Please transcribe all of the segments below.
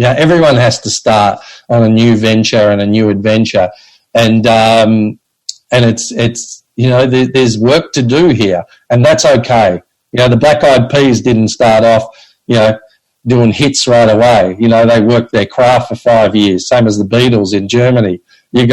everyone has to start on a new venture and a new adventure. And it's there's work to do here, and that's okay. The Black Eyed Peas didn't start off, doing hits right away. They worked their craft for 5 years, same as the Beatles in Germany. So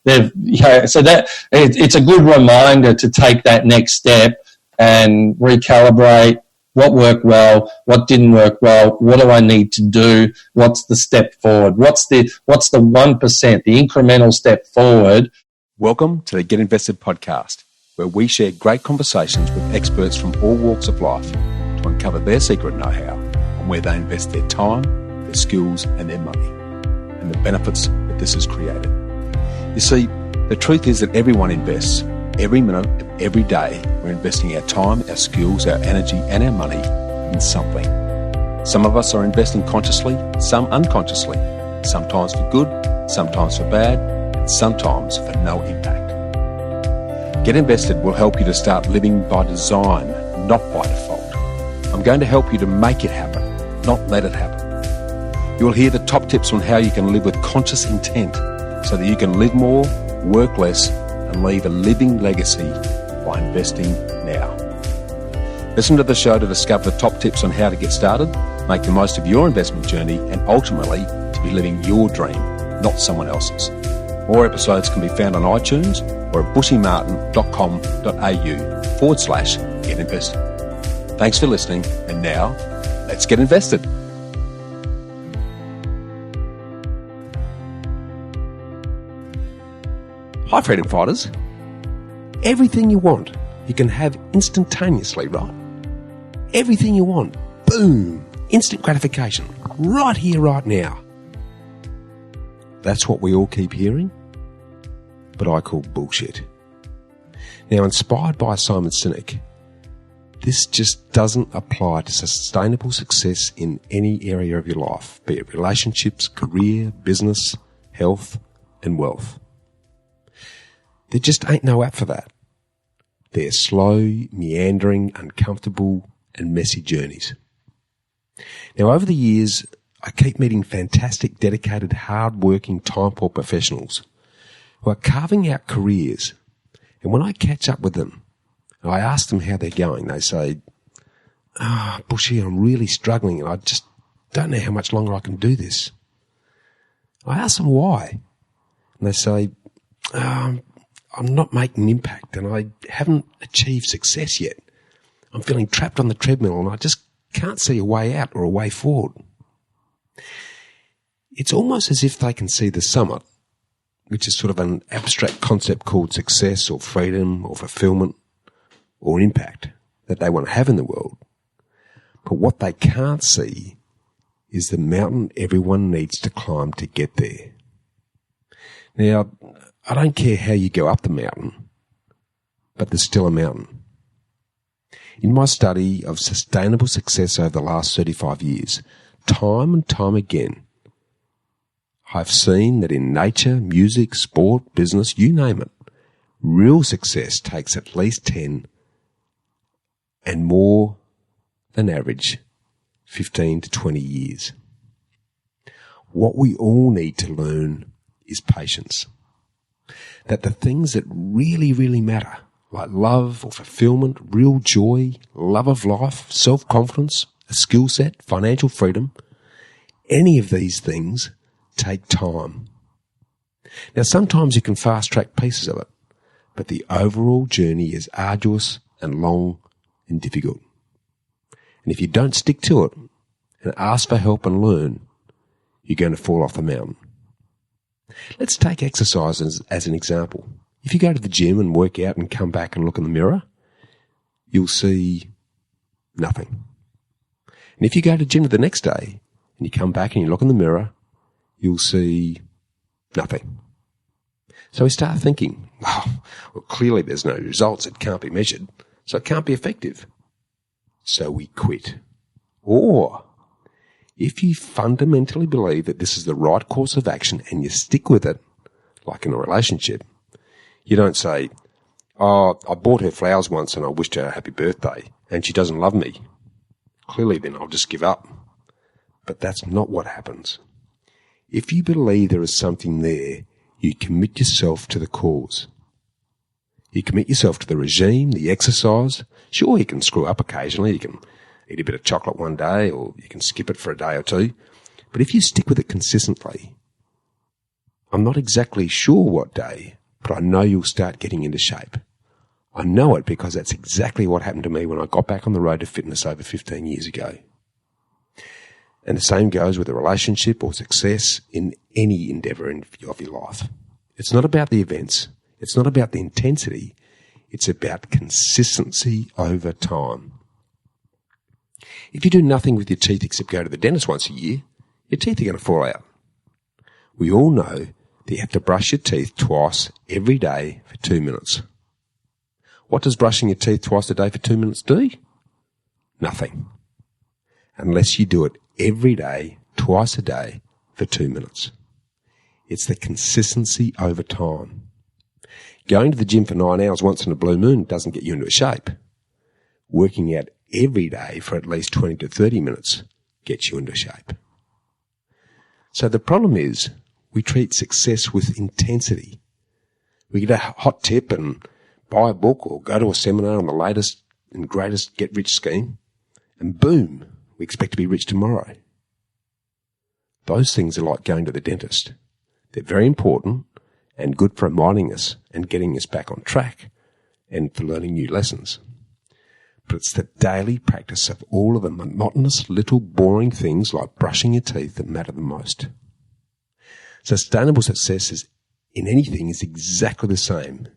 that it's a good reminder to take that next step and recalibrate what worked well, what didn't work well, what do I need to do, what's the step forward, what's the 1%, the incremental step forward. Welcome to the Get Invested podcast, where we share great conversations with experts from all walks of life to uncover their secret know-how on where they invest their time, their skills and their money, and the benefits that this has created. You see, the truth is that everyone invests. Every minute of every day, we're investing our time, our skills, our energy and our money in something. Some of us are investing consciously, some unconsciously, sometimes for good, sometimes for bad, and sometimes for no impact. Get Invested will help you to start living by design, not by default. I'm going to help you to make it happen, not let it happen. You will hear the top tips on how you can live with conscious intent so that you can live more, work less, and leave a living legacy by investing now. Listen to the show to discover the top tips on how to get started, make the most of your investment journey, and ultimately to be living your dream, not someone else's. More episodes can be found on iTunes or at bushymartin.com.au/get invested. Thanks for listening, and now let's get invested. Hi, freedom fighters. Everything you want, you can have instantaneously, right? Everything you want, boom, instant gratification, right here, right now. That's what we all keep hearing, but I call bullshit. Now, inspired by Simon Sinek, this just doesn't apply to sustainable success in any area of your life, be it relationships, career, business, health, and wealth. There just ain't no app for that. They're slow, meandering, uncomfortable, and messy journeys. Now, over the years, I keep meeting fantastic, dedicated, hard-working, time-poor professionals who are carving out careers. And when I catch up with them, I ask them how they're going. They say, Bushy, I'm really struggling and I just don't know how much longer I can do this. I ask them why. And they say, I'm not making an impact and I haven't achieved success yet. I'm feeling trapped on the treadmill and I just can't see a way out or a way forward. It's almost as if they can see the summit, which is sort of an abstract concept called success or freedom or fulfillment or impact that they want to have in the world. But what they can't see is the mountain everyone needs to climb to get there. Now, I don't care how you go up the mountain, but there's still a mountain. In my study of sustainable success over the last 35 years, time and time again, I've seen that in nature, music, sport, business, you name it, real success takes at least 10 and more than average 15 to 20 years. What we all need to learn is patience. That the things that really, really matter, like love or fulfillment, real joy, love of life, self-confidence, a skill set, financial freedom, any of these things take time. Now, sometimes you can fast-track pieces of it, but the overall journey is arduous and long and difficult. And if you don't stick to it and ask for help and learn, you're going to fall off the mountain. Let's take exercise as an example. If you go to the gym and work out and come back and look in the mirror, you'll see nothing. And if you go to the gym the next day and you come back and you look in the mirror, you'll see nothing. So we start thinking, well, clearly there's no results. It can't be measured, so it can't be effective. So we quit. Or if you fundamentally believe that this is the right course of action and you stick with it, like in a relationship, you don't say, I bought her flowers once and I wished her a happy birthday and she doesn't love me. Clearly then I'll just give up. But that's not what happens. If you believe there is something there, you commit yourself to the cause. You commit yourself to the regime, the exercise. Sure, you can screw up occasionally. You can eat a bit of chocolate one day, or you can skip it for a day or two. But if you stick with it consistently, I'm not exactly sure what day, but I know you'll start getting into shape. I know it because that's exactly what happened to me when I got back on the road to fitness over 15 years ago. And the same goes with a relationship or success in any endeavour of your life. It's not about the events. It's not about the intensity. It's about consistency over time. If you do nothing with your teeth except go to the dentist once a year, your teeth are going to fall out. We all know that you have to brush your teeth twice every day for 2 minutes. What does brushing your teeth twice a day for 2 minutes do? Nothing. Unless you do it every day, twice a day, for 2 minutes. It's the consistency over time. Going to the gym for 9 hours once in a blue moon doesn't get you into a shape. Working out every day for at least 20 to 30 minutes gets you into shape. So the problem is we treat success with intensity. We get a hot tip and buy a book or go to a seminar on the latest and greatest get-rich scheme, and boom, we expect to be rich tomorrow. Those things are like going to the dentist. They're very important and good for reminding us and getting us back on track and for learning new lessons. But it's the daily practice of all of the monotonous little boring things like brushing your teeth that matter the most. Sustainable success in anything is exactly the same.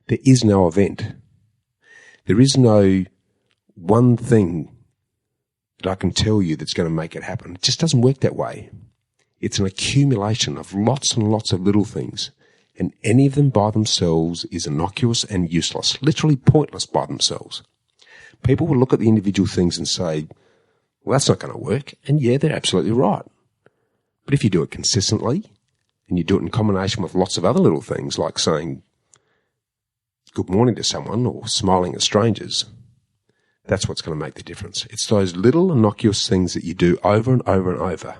There is no event. There is no one thing that I can tell you that's going to make it happen. It just doesn't work that way. It's an accumulation of lots and lots of little things, and any of them by themselves is innocuous and useless, literally pointless by themselves. People will look at the individual things and say, well, that's not going to work. And yeah, they're absolutely right. But if you do it consistently, and you do it in combination with lots of other little things like saying good morning to someone or smiling at strangers, that's what's going to make the difference. It's those little innocuous things that you do over and over and over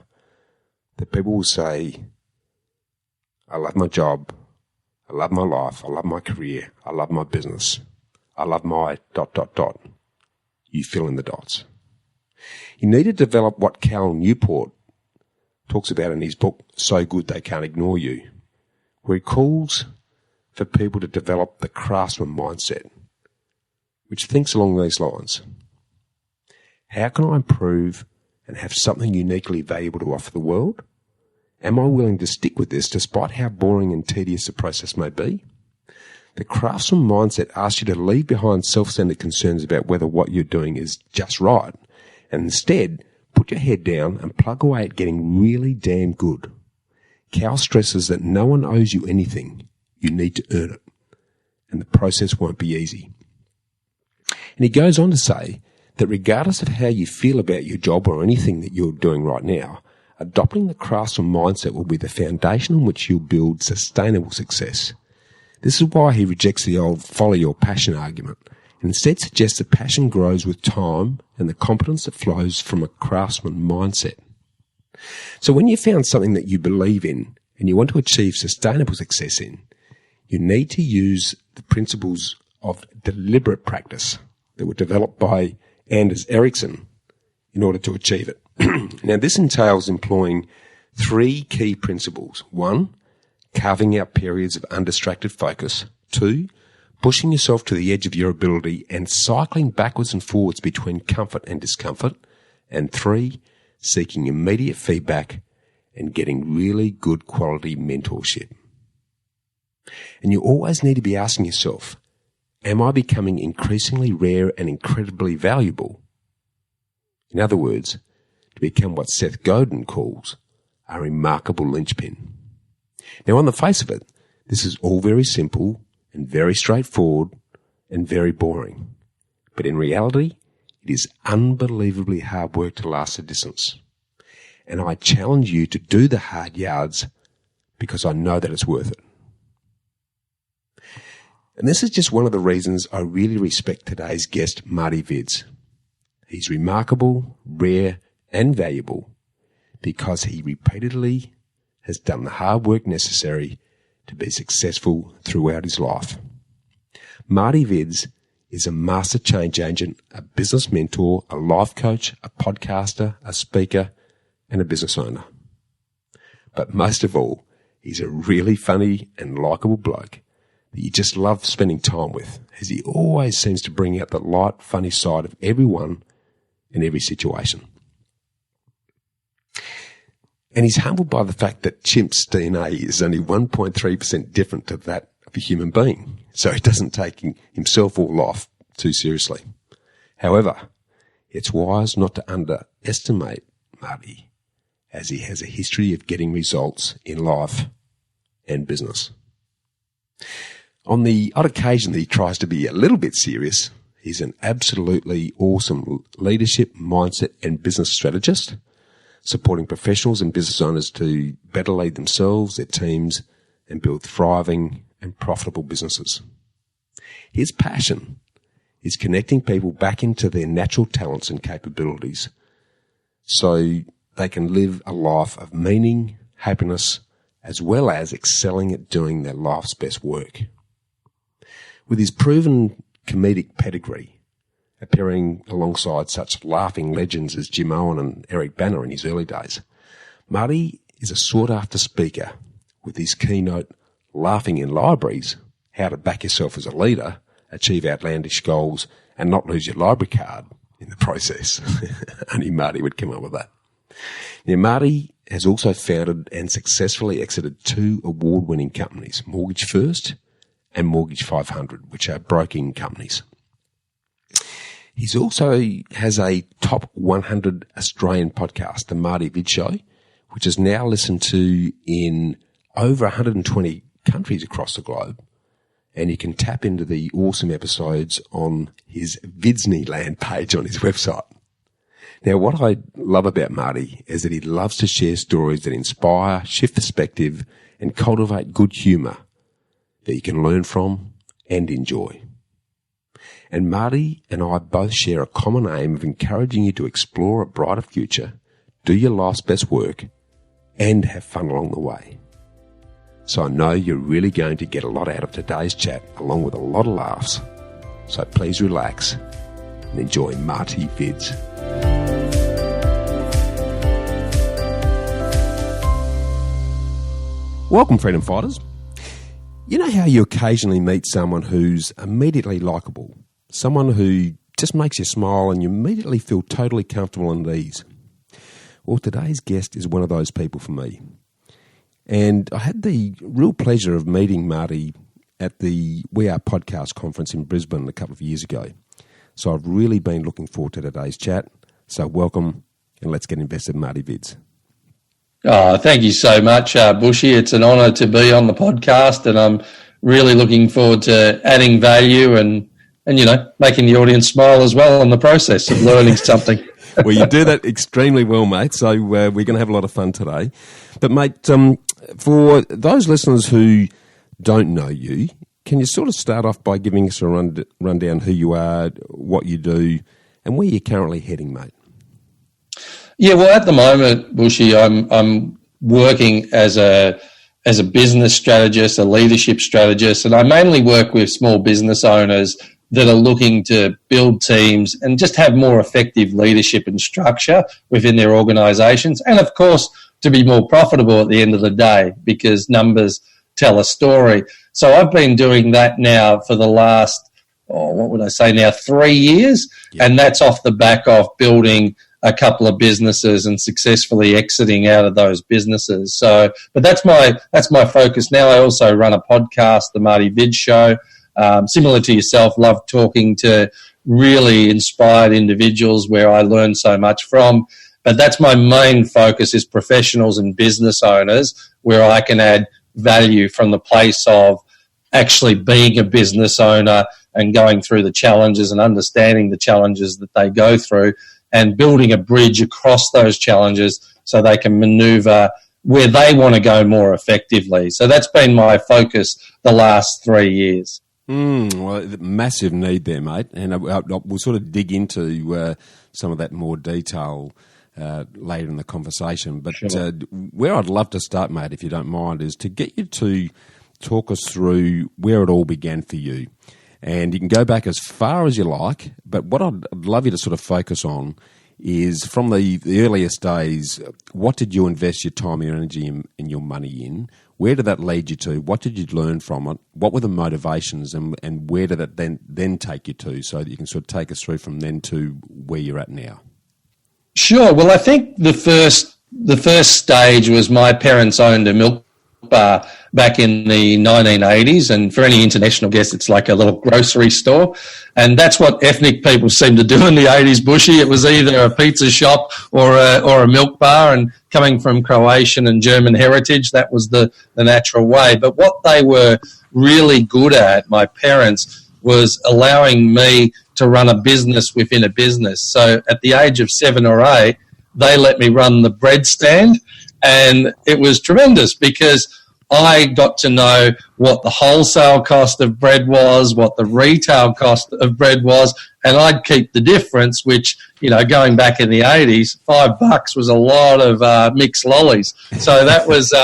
that people will say, I love my job, I love my life, I love my career, I love my business, I love my ... You fill in the dots. You need to develop what Cal Newport talks about in his book, So Good They Can't Ignore You, where he calls for people to develop the craftsman mindset, which thinks along these lines. How can I improve and have something uniquely valuable to offer the world? Am I willing to stick with this despite how boring and tedious the process may be? The craftsman mindset asks you to leave behind self-centered concerns about whether what you're doing is just right, and instead put your head down and plug away at getting really damn good. Cal stresses that no one owes you anything. You need to earn it, and the process won't be easy. And he goes on to say that regardless of how you feel about your job or anything that you're doing right now, adopting the craftsman mindset will be the foundation on which you'll build sustainable success. This is why he rejects the old follow your passion argument and instead suggests that passion grows with time and the competence that flows from a craftsman mindset. So when you've found something that you believe in and you want to achieve sustainable success in, you need to use the principles of deliberate practice that were developed by Anders Ericsson in order to achieve it. Now, this entails employing 3 key principles. 1, carving out periods of undistracted focus. 2, pushing yourself to the edge of your ability and cycling backwards and forwards between comfort and discomfort. And 3, seeking immediate feedback and getting really good quality mentorship. And you always need to be asking yourself, am I becoming increasingly rare and incredibly valuable? In other words, to become what Seth Godin calls a remarkable linchpin. Now, on the face of it, this is all very simple and very straightforward and very boring. But in reality, it is unbelievably hard work to last a distance. And I challenge you to do the hard yards because I know that it's worth it. And this is just one of the reasons I really respect today's guest, Marty Vids. He's remarkable, rare, and valuable, because he repeatedly has done the hard work necessary to be successful throughout his life. Marty Vids is a master change agent, a business mentor, a life coach, a podcaster, a speaker, and a business owner. But most of all, he's a really funny and likeable bloke that you just love spending time with, as he always seems to bring out the light, funny side of everyone in every situation. And he's humbled by the fact that Chimp's DNA is only 1.3% different to that of a human being, so he doesn't take himself or life too seriously. However, it's wise not to underestimate Marty, as he has a history of getting results in life and business. On the odd occasion that he tries to be a little bit serious, he's an absolutely awesome leadership, mindset and business strategist, supporting professionals and business owners to better lead themselves, their teams, and build thriving and profitable businesses. His passion is connecting people back into their natural talents and capabilities so they can live a life of meaning, happiness, as well as excelling at doing their life's best work. With his proven comedic pedigree, appearing alongside such laughing legends as Jim Owen and Eric Banner in his early days, Marty is a sought-after speaker with his keynote, Laughing in Libraries, How to Back Yourself as a Leader, Achieve Outlandish Goals, and Not Lose Your Library Card in the process. Only Marty would come up with that. Now, Marty has also founded and successfully exited 2 award-winning companies, Mortgage First and Mortgage 500, which are broking companies. He's also has a top 100 Australian podcast, the Marty Vids Show, which is now listened to in over 120 countries across the globe. And you can tap into the awesome episodes on his Vidsneyland page on his website. Now, what I love about Marty is that he loves to share stories that inspire, shift perspective, and cultivate good humour that you can learn from and enjoy. And Marty and I both share a common aim of encouraging you to explore a brighter future, do your life's best work, and have fun along the way. So I know you're really going to get a lot out of today's chat, along with a lot of laughs. So please relax and enjoy Marty Vids. Welcome, freedom fighters. You know how you occasionally meet someone who's immediately likeable, someone who just makes you smile and you immediately feel totally comfortable and at ease? Well, today's guest is one of those people for me. And I had the real pleasure of meeting Marty at the We Are podcast conference in Brisbane a couple of years ago. So I've really been looking forward to today's chat. So welcome, and let's get invested in Marty Vids. Oh, thank you so much, Bushy. It's an honour to be on the podcast, and I'm really looking forward to adding value and making the audience smile as well in the process of learning something. Well, you do that extremely well, mate, so we're going to have a lot of fun today. But, mate, for those listeners who don't know you, can you sort of start off by giving us a rundown who you are, what you do, and where you're currently heading, mate? Yeah, well, at the moment, Bushy, I'm working as a business strategist, a leadership strategist, and I mainly work with small business owners that are looking to build teams and just have more effective leadership and structure within their organisations, and of course to be more profitable at the end of the day, because numbers tell a story. So I've been doing that now for the last, 3 years, yeah. And that's off the back of building a couple of businesses and successfully exiting out of those businesses. So, but that's my focus now. I also run a podcast, the Marty Vids Show. Similar to yourself, love talking to really inspired individuals where I learn so much from. But that's my main focus, is professionals and business owners, where I can add value from the place of actually being a business owner and going through the challenges and understanding the challenges that they go through and building a bridge across those challenges so they can maneuver where they want to go more effectively. So that's been my focus the last 3 years. Well, massive need there, mate. And we'll sort of dig into some of that more detail later in the conversation. But Sure. where I'd love to start, mate, if you don't mind, is to get you to talk us through where it all began for you. And you can go back as far as you like, but what I'd love you to sort of focus on is from the earliest days, what did you invest your time, your energy, and your money in? Where did that lead you to? What did you learn from it? What were the motivations, and where did it then take you to, so that you can sort of take us through from then to where you're at now? Sure. Well, I think the first stage was my parents owned a milk bar back in the 1980s, and for any international guests, it's like a little grocery store, and that's what ethnic people seem to do in the 80s, Bushy. It was either a pizza shop or a milk bar, and coming from Croatian and German heritage, that was the natural way. But what they were really good at, my parents, was allowing me to run a business within a business. So at the age of 7 or 8, they let me run the bread stand, and it was tremendous because I got to know what the wholesale cost of bread was, what the retail cost of bread was, and I'd keep the difference, which, you know, going back in the 80s, $5 was a lot of mixed lollies. So that was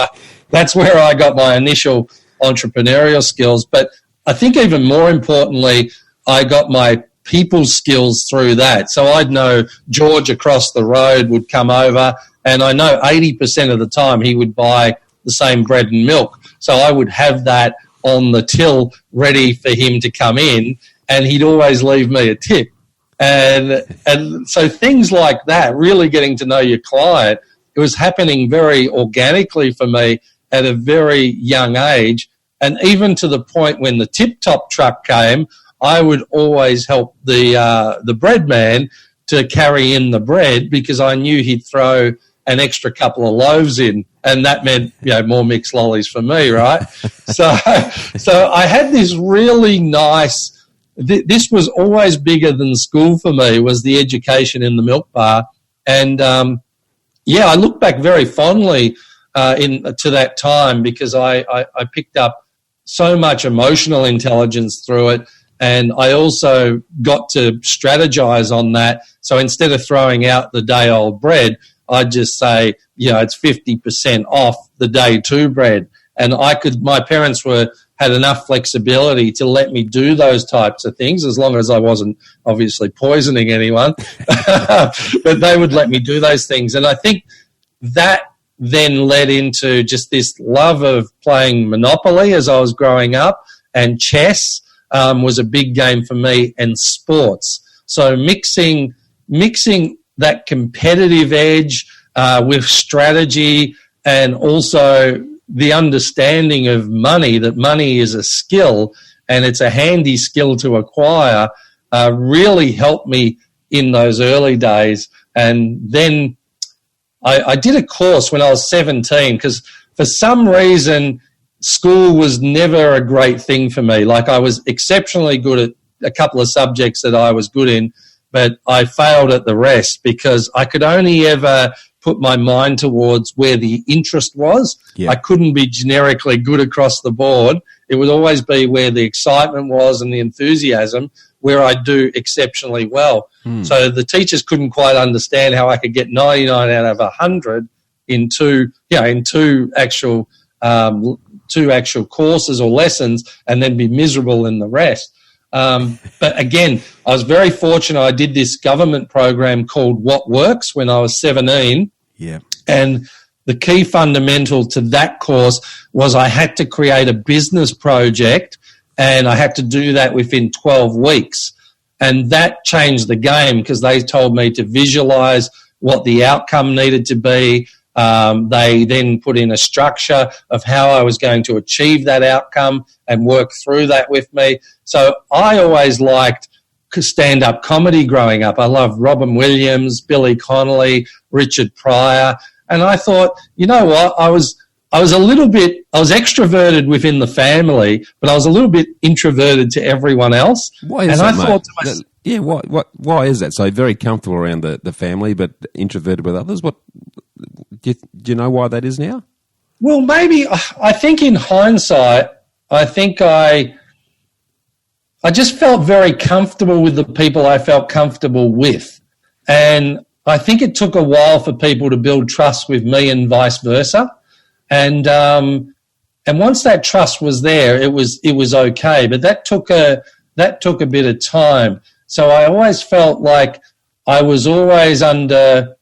that's where I got my initial entrepreneurial skills. But I think even more importantly, I got my people skills through that. So I'd know George across the road would come over, and I know 80% of the time he would buy the same bread and milk. So I would have that on the till ready for him to come in, and he'd always leave me a tip. And so things like that, really getting to know your client, it was happening very organically for me at a very young age. And even to the point when the tip-top truck came, I would always help the bread man to carry in the bread, because I knew he'd throw an extra couple of loaves in, and that meant, you know, more mixed lollies for me, right? So I had this really nice. This was always bigger than school for me, was the education in the milk bar, and I look back very fondly to that time, because I picked up so much emotional intelligence through it. And I also got to strategize on that. So instead of throwing out the day-old bread, I'd just say, you know, it's 50% off the day two bread. And my parents had enough flexibility to let me do those types of things, as long as I wasn't obviously poisoning anyone. But they would let me do those things. And I think that then led into just this love of playing Monopoly as I was growing up, and chess was a big game for me, and sports. So mixing that competitive edge with strategy, and also the understanding of money, that money is a skill and it's a handy skill to acquire, really helped me in those early days. And then I did a course when I was 17, because for some reason school was never a great thing for me. Like, I was exceptionally good at a couple of subjects that I was good in, but I failed at the rest because I could only ever put my mind towards where the interest was. Yeah. I couldn't be generically good across the board. It would always be where the excitement was and the enthusiasm, where I do exceptionally well. So the teachers couldn't quite understand how I could get 99 out of 100 in two actual courses or lessons, and then be miserable in the rest. But again, I was very fortunate. I did this government program called What Works when I was 17. Yeah. And the key fundamental to that course was I had to create a business project, and I had to do that within 12 weeks. And that changed the game, because they told me to visualize what the outcome needed to be. They then put in a structure of how I was going to achieve that outcome and work through that with me. So I always liked stand-up comedy growing up. I loved Robin Williams, Billy Connolly, Richard Pryor. And I thought, you know what, I was extroverted within the family, but I was a little bit introverted to everyone else. Why is that, mate? Why is that? So very comfortable around the family, but introverted with others. What do you know why that is now? Well, maybe I think in hindsight, I think I just felt very comfortable with the people I felt comfortable with. And I think it took a while for people to build trust with me and vice versa. And once that trust was there, it was okay. But that took a bit of time. So I always felt like I was always under,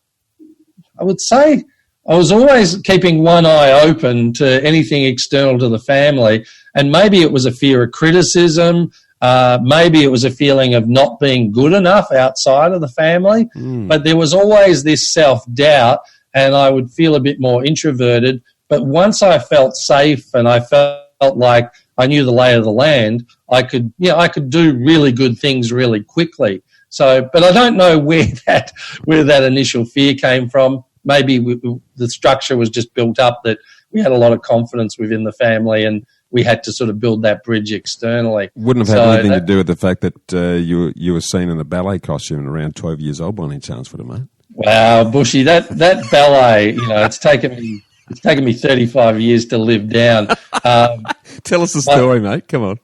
I would say, I was always keeping one eye open to anything external to the family. And maybe it was a fear of criticism. Maybe it was a feeling of not being good enough outside of the family. But there was always this self-doubt, and I would feel a bit more introverted. But once I felt safe and I felt like I knew the lay of the land, I could do really good things really quickly. So, but I don't know where that initial fear came from. Maybe the structure was just built up that we had a lot of confidence within the family, and we had to sort of build that bridge externally. Wouldn't have had anything to do with the fact that you were seen in a ballet costume around 12 years old by any chance, would it, mate? Wow, Bushy, that ballet, it's taken me 35 years to live down. Tell us the story, mate. Come on.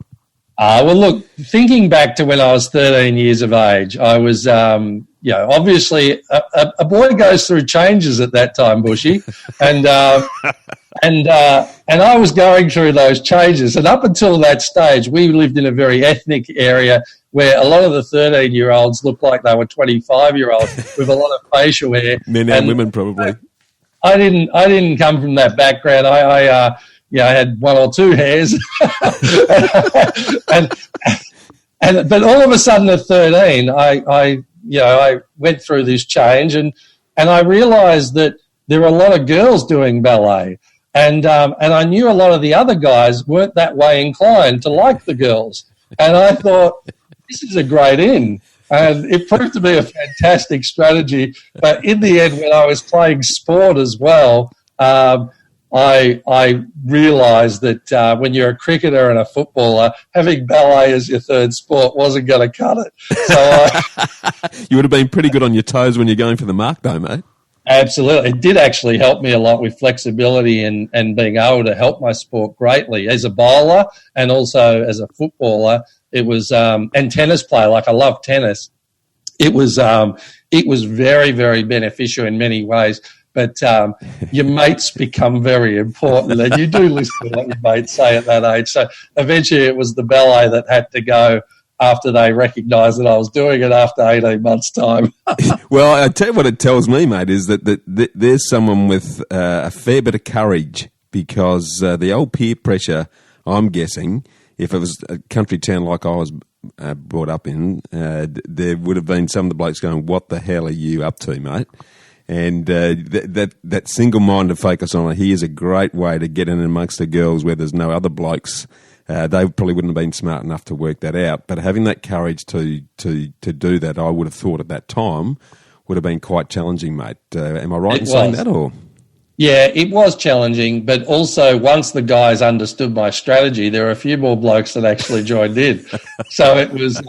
Well, look, thinking back to when I was 13 years of age, I was, obviously a boy goes through changes at that time, Bushy, and I was going through those changes. And up until that stage, we lived in a very ethnic area where a lot of the 13-year-olds looked like they were 25-year-olds with a lot of facial hair. Men and women, probably. I didn't come from that background. I had one or two hairs, but all of a sudden at 13, I went through this change, and I realised that there were a lot of girls doing ballet, and I knew a lot of the other guys weren't that way inclined to like the girls, and I thought this is a great in. And it proved to be a fantastic strategy. But in the end, when I was playing sport as well, I realised that when you're a cricketer and a footballer, having ballet as your third sport wasn't going to cut it. So you would have been pretty good on your toes when you're going for the mark, though, mate. Absolutely. It did actually help me a lot with flexibility and being able to help my sport greatly as a bowler and also as a footballer. It was and tennis player. Like, I love tennis. It was very, very beneficial in many ways. But your mates become very important, and you do listen to what your mates say at that age. So eventually, it was the ballet that had to go after they recognised that I was doing it after 18 months' time. Well, I tell you what it tells me, mate, is that there's someone with a fair bit of courage, because the old peer pressure, I'm guessing, if it was a country town like I was brought up in, there would have been some of the blokes going, "What the hell are you up to, mate?" And that single-minded focus on it, here's a great way to get in amongst the girls where there's no other blokes. They probably wouldn't have been smart enough to work that out. But having that courage to do that, I would have thought at that time, would have been quite challenging, mate. Am I right in saying that? Or? Yeah, it was challenging, but also once the guys understood my strategy, there were a few more blokes that actually joined in. So it was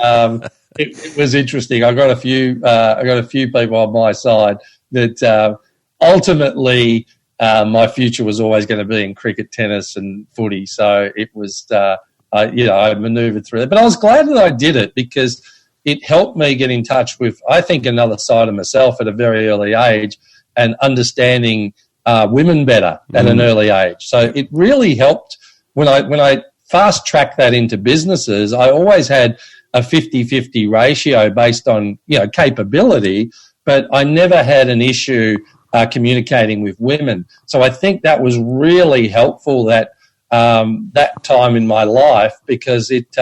it was interesting. I got a few people on my side that ultimately my future was always going to be in cricket, tennis, and footy. So it was I manoeuvred through it, but I was glad that I did it because it helped me get in touch with, I think, another side of myself at a very early age and understanding women better at an early age. So it really helped when I fast tracked that into businesses. I always had a 50-50 ratio based on capability, but I never had an issue communicating with women. So I think that was really helpful that time in my life, because it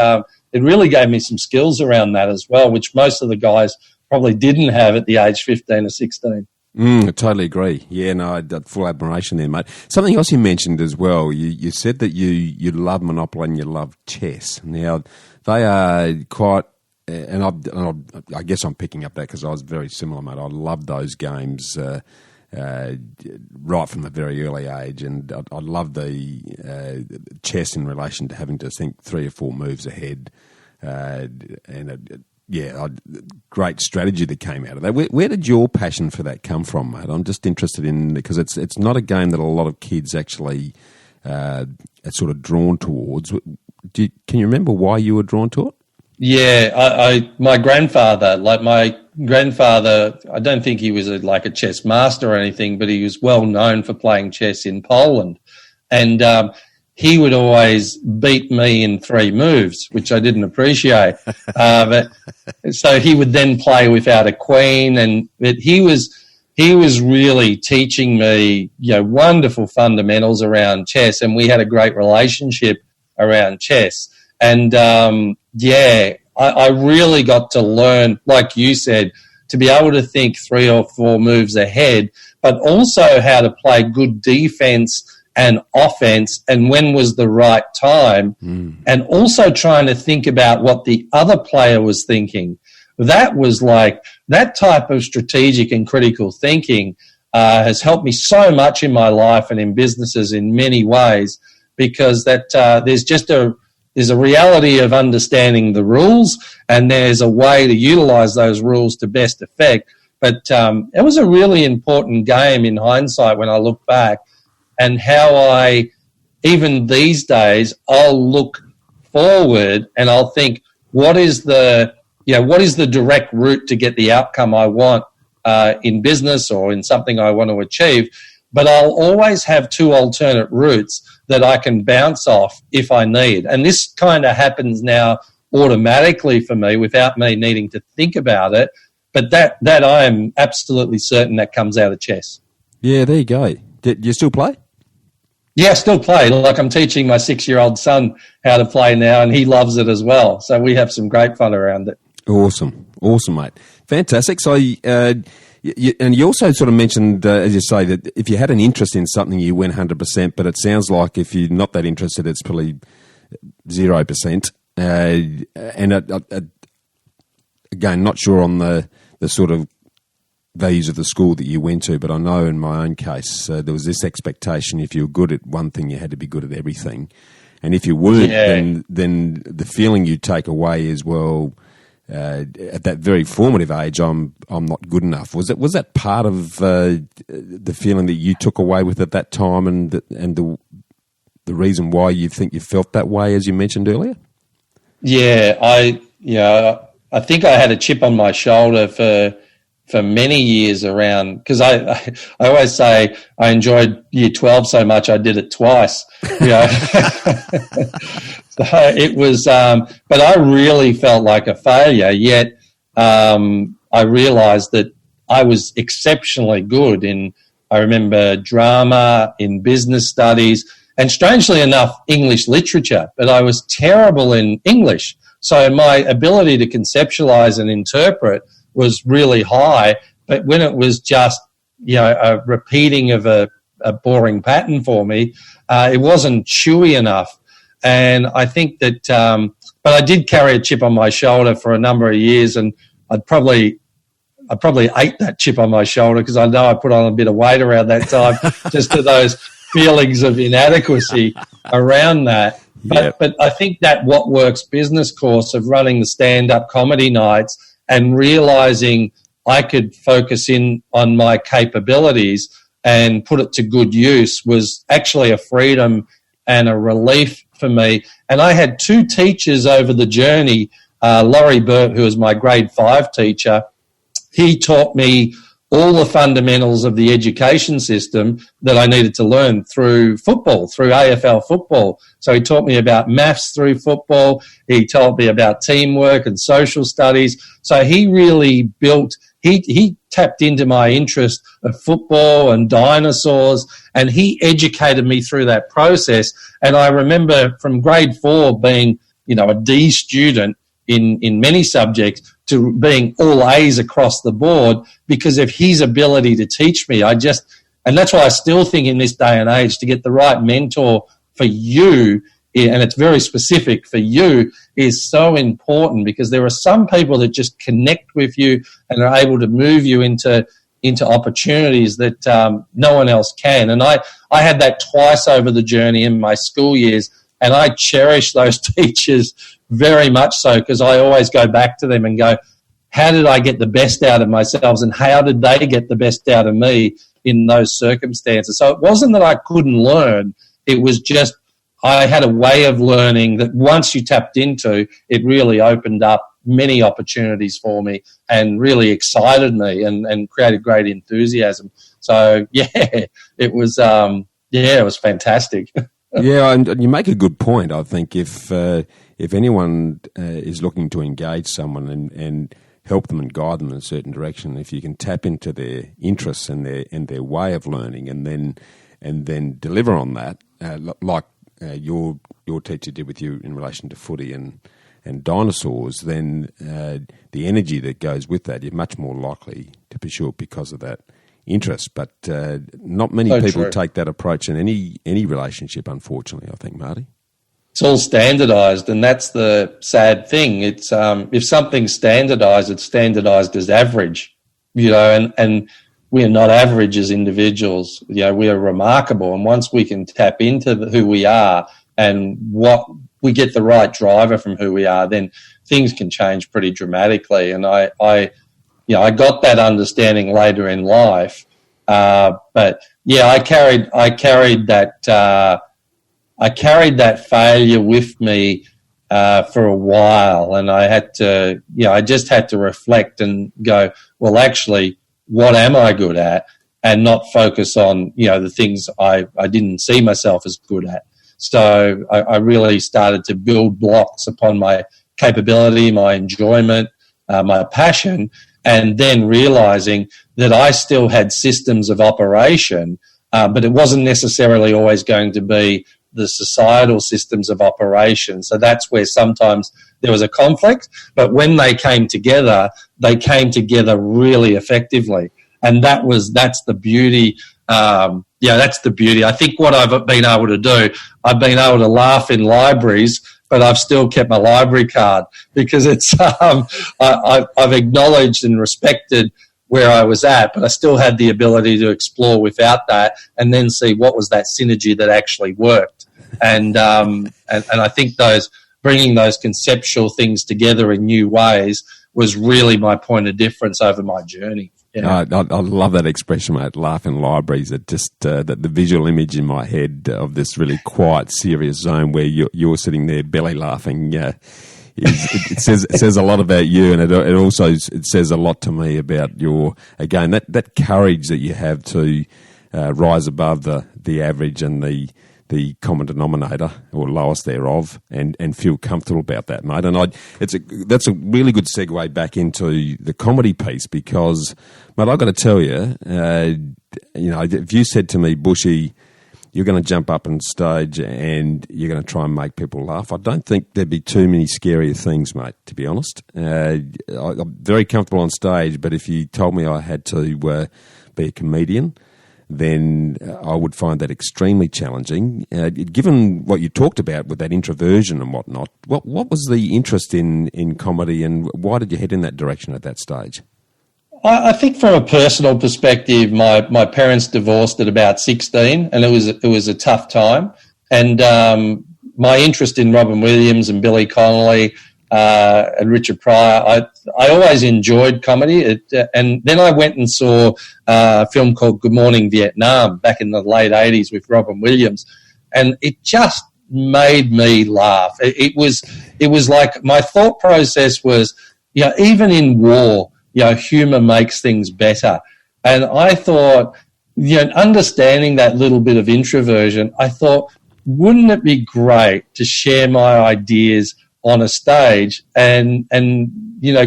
really gave me some skills around that as well, which most of the guys probably didn't have at the age 15 or 16. I totally agree. Yeah, no, I had full admiration there, mate. Something else you mentioned as well, you said that you love Monopoly and you love chess. Now, they are quite, and I guess I'm picking up that because I was very similar, mate. I love those games right from a very early age, and I love the chess in relation to having to think 3 or 4 moves ahead, great strategy that came out of that. Where did your passion for that come from, mate? I'm just interested in, because it's not a game that a lot of kids actually are sort of drawn towards. Can you remember why you were drawn to it? Yeah, my grandfather, like my grandfather, I don't think he was like a chess master or anything, but he was well known for playing chess in Poland. And he would always beat me in 3 moves, which I didn't appreciate. But so he would then play without a queen, but he was really teaching me, wonderful fundamentals around chess, and we had a great relationship around chess. And I really got to learn, like you said, to be able to think 3 or 4 moves ahead, but also how to play good defense and offense and when was the right time, and also trying to think about what the other player was thinking. That was like, that type of strategic and critical thinking has helped me so much in my life and in businesses in many ways, because there's a reality of understanding the rules, and there's a way to utilize those rules to best effect. But it was a really important game in hindsight when I look back, and how even these days, I'll look forward and I'll think, what is the direct route to get the outcome I want in business or in something I want to achieve? But I'll always have 2 alternate routes that I can bounce off if I need. And this kind of happens now automatically for me without me needing to think about it. But that I am absolutely certain that comes out of chess. Yeah, there you go. Do you still play? Yeah, I still play. Like, I'm teaching my 6-year-old son how to play now, and he loves it as well. So we have some great fun around it. Awesome, mate. Fantastic. So, and you also sort of mentioned, as you say, that if you had an interest in something, you went 100%, but it sounds like if you're not that interested, it's probably 0%. And again, not sure on the sort of values of the school that you went to, but I know in my own case, there was this expectation if you were good at one thing, you had to be good at everything. And if you weren't, then the feeling you take away is, well, at that very formative age, I'm not good enough. Was that part of the feeling that you took away with at that time, and the reason why you think you felt that way, as you mentioned earlier? Yeah, I think I had a chip on my shoulder for many years around, because I always say I enjoyed year 12 so much I did it twice. So it was, but I really felt like a failure. Yet I realised that I was exceptionally good in, I remember, drama, in business studies, and strangely enough, English literature. But I was terrible in English. So my ability to conceptualise and interpret was really high, but when it was just, a repeating of a boring pattern for me, it wasn't chewy enough. And I think that, but I did carry a chip on my shoulder for a number of years, and I probably ate that chip on my shoulder, because I know I put on a bit of weight around that time, just to those feelings of inadequacy around that. But I think that What Works business course of running the stand-up comedy nights and realising I could focus in on my capabilities and put it to good use was actually a freedom and a relief for me. And I had 2 teachers over the journey. Laurie Burt, who was my grade 5 teacher, he taught me all the fundamentals of the education system that I needed to learn through football, through AFL football. So he taught me about maths through football. He taught me about teamwork and social studies. So he really he tapped into my interest of football and dinosaurs, and he educated me through that process. And I remember from grade 4 being, a D student in many subjects to being all A's across the board because of his ability to teach me. And that's why I still think in this day and age, to get the right mentor for you, and it's very specific for you, is so important, because there are some people that just connect with you and are able to move you into opportunities that no one else can. And I had that twice over the journey in my school years, and I cherish those teachers very much so, because I always go back to them and go, how did I get the best out of myself, and how did they get the best out of me in those circumstances? So it wasn't that I couldn't learn. It was just I had a way of learning that once you tapped into, it really opened up many opportunities for me and really excited me and created great enthusiasm. So it was fantastic. Yeah, and you make a good point. I think if anyone is looking to engage someone and help them and guide them in a certain direction, if you can tap into their interests and their way of learning, and then deliver on that, like your teacher did with you in relation to footy and dinosaurs, then the energy that goes with that, you're much more likely to pursue it because of that interest. But not many people take that approach in any relationship, unfortunately, I think, Marty. It's all standardised, and that's the sad thing. It's if something's standardised, it's standardised as average, and we're not average as individuals. We are remarkable, and once we can tap into who we are and what we get the right driver from who we are, then things can change pretty dramatically. And I got that understanding later in life, but I carried that failure with me for a while, and I just had to reflect and go, well, actually, what am I good at, and not focus on the things I didn't see myself as good at. So I really started to build blocks upon my capability, my enjoyment, my passion, and then realizing that I still had systems of operation, but it wasn't necessarily always going to be the societal systems of operation. So that's where sometimes there was a conflict, but when they came together really effectively. And that's the beauty. That's the beauty. I think what I've been able to do, I've been able to laugh in libraries, but I've still kept my library card because it's I've acknowledged and respected where I was at, but I still had the ability to explore without that and then see what was that synergy that actually worked. And I think bringing those conceptual things together in new ways was really my point of difference over my journey. I love that expression, mate. Laugh in libraries. It just the visual image in my head of this really quiet, serious zone where you're sitting there belly laughing. It says a lot about you, and it also says a lot to me about your that courage that you have to rise above the average and the common denominator or lowest thereof, and feel comfortable about that, mate. And that's a really good segue back into the comedy piece because, mate, I've got to tell you, if you said to me, Bushy, you're going to jump up on stage and you're going to try and make people laugh, I don't think there'd be too many scarier things, mate, to be honest. I'm very comfortable on stage, but if you told me I had to be a comedian, then I would find that extremely challenging. Given what you talked about with that introversion and whatnot, what was the interest in comedy, and why did you head in that direction at that stage? I think from a personal perspective, my parents divorced at about 16, and it was a tough time. And my interest in Robin Williams and Billy Connolly and Richard Pryor, I always enjoyed comedy. And then I went and saw a film called Good Morning Vietnam back in the late 80s with Robin Williams, and it just made me laugh. It was like my thought process was, even in war, humour makes things better. And I thought, understanding that little bit of introversion, I thought, wouldn't it be great to share my ideas on a stage and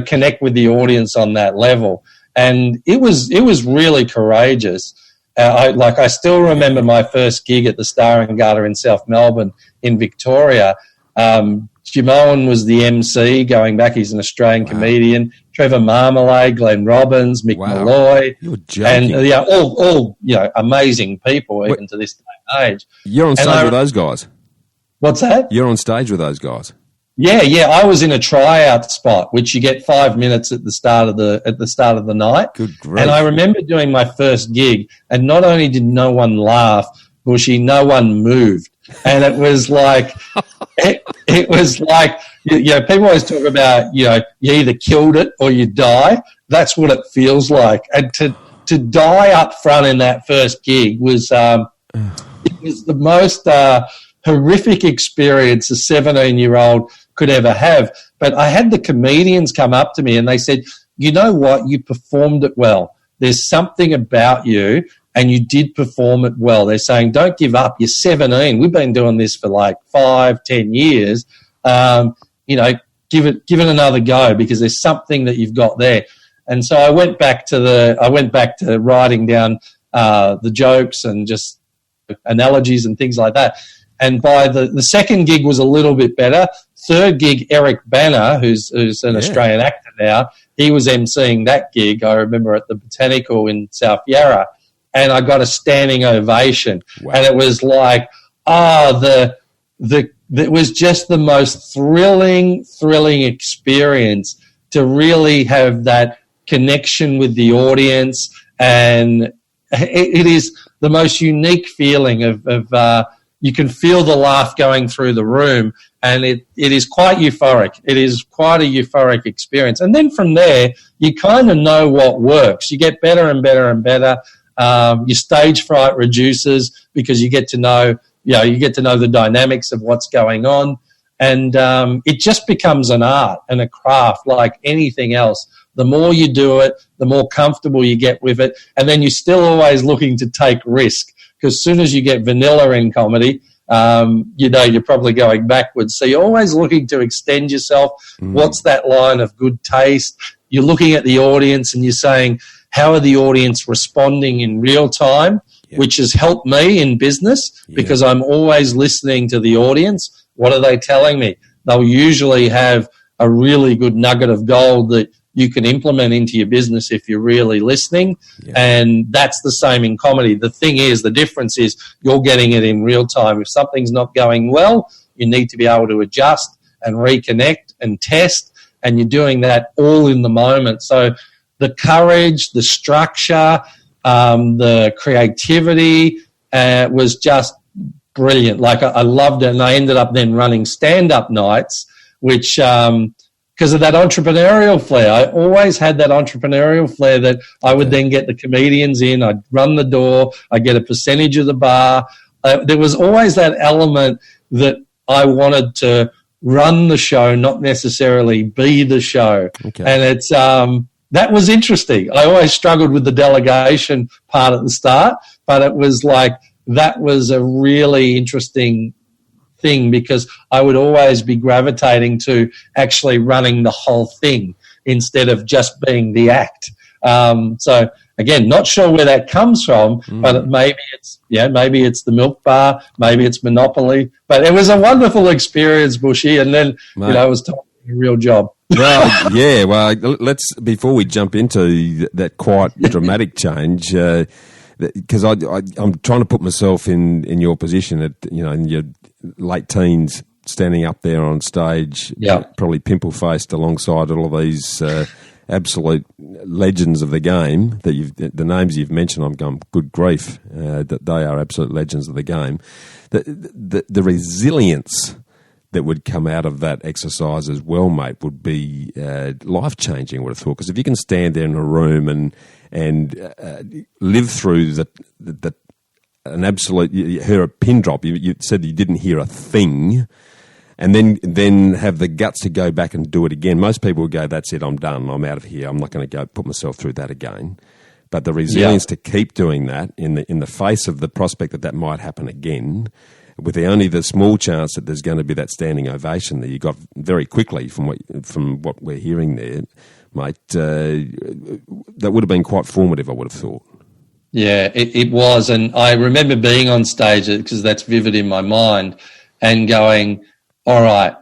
connect with the audience on that level? And it was really courageous. I still remember my first gig at the Star and Garter in South Melbourne in Victoria. Jim Owen was the MC going back. He's an Australian comedian. Trevor Marmalade, Glenn Robbins, Mick Malloy. You're joking. And all amazing people even to this day and age. You're on stage with those guys? What's that? You're on stage with those guys? Yeah. I was in a tryout spot, which you get 5 minutes at the start of the night. Good grief. And I remember doing my first gig, and not only did no one laugh, Bushy, no one moved. And it was like, it was like, people always talk about, you either killed it or you die. That's what it feels like. And to die up front in that first gig was, it was the most horrific experience a 17-year-old could ever have. But I had the comedians come up to me and they said, you know what, you performed it well. There's something about you and you did perform it well. They're saying, don't give up. You're 17. We've been doing this for like 5-10 years. You know, give it another go because there's something that you've got there. And so I went back to writing down the jokes and just analogies and things like that. And by the second gig was a little bit better. Third gig, Eric Banner, who's an Australian actor now, he was emceeing that gig, I remember, at the Botanical in South Yarra, and I got a standing ovation. Wow. And it was like, it was just the most thrilling experience to really have that connection with the audience. And it is the most unique feeling of you can feel the laugh going through the room, and it is quite euphoric. It is quite a euphoric experience. And then from there, you kind of know what works. You get better and better and better. Your stage fright reduces because you get to know the dynamics of what's going on. And it just becomes an art and a craft like anything else. The more you do it, the more comfortable you get with it. And then you're still always looking to take risk, because as soon as you get vanilla in comedy, you're probably going backwards. So you're always looking to extend yourself. What's that line of good taste? You're looking at the audience and you're saying, how are the audience responding in real time, which has helped me in business because I'm always listening to the audience. What are they telling me? They'll usually have a really good nugget of gold that you can implement into your business if you're really listening. And that's the same in comedy. The thing is, the difference is you're getting it in real time. If something's not going well, you need to be able to adjust and reconnect and test, and you're doing that all in the moment. So the courage, the structure, the creativity was just brilliant. Like I loved it, and I ended up then running stand-up nights, which because of that entrepreneurial flair. I always had that entrepreneurial flair that I would then get the comedians in, I'd run the door, I'd get a percentage of the bar. There was always that element that I wanted to run the show, not necessarily be the show. Okay. And it's that was interesting. I always struggled with the delegation part at the start, but it was like that was a really interesting thing because I would always be gravitating to actually running the whole thing instead of just being the act. So again, not sure where that comes from, but maybe it's the Milk Bar, maybe it's Monopoly, but it was a wonderful experience, Bushy. And then, it was a real job. Well, let's, before we jump into that quite dramatic change, because I'm trying to put myself in your position at, in your late teens, standing up there on stage, probably pimple-faced alongside all of these absolute legends of the game. The names you've mentioned, I'm going, good grief, that they are absolute legends of the game. The resilience that would come out of that exercise as well, mate, would be life-changing, I would have thought. Because if you can stand there in a room and live through an absolute, you hear a pin drop, you said you didn't hear a thing, and then have the guts to go back and do it again. Most people would go, that's it, I'm done, I'm out of here, I'm not going to go put myself through that again. But the resilience to keep doing that in the face of the prospect that might happen again, with only the small chance that there's going to be that standing ovation that you got very quickly from what we're hearing there, mate, that would have been quite formative, I would have thought. Yeah, it was. And I remember being on stage, because that's vivid in my mind, and going, all right,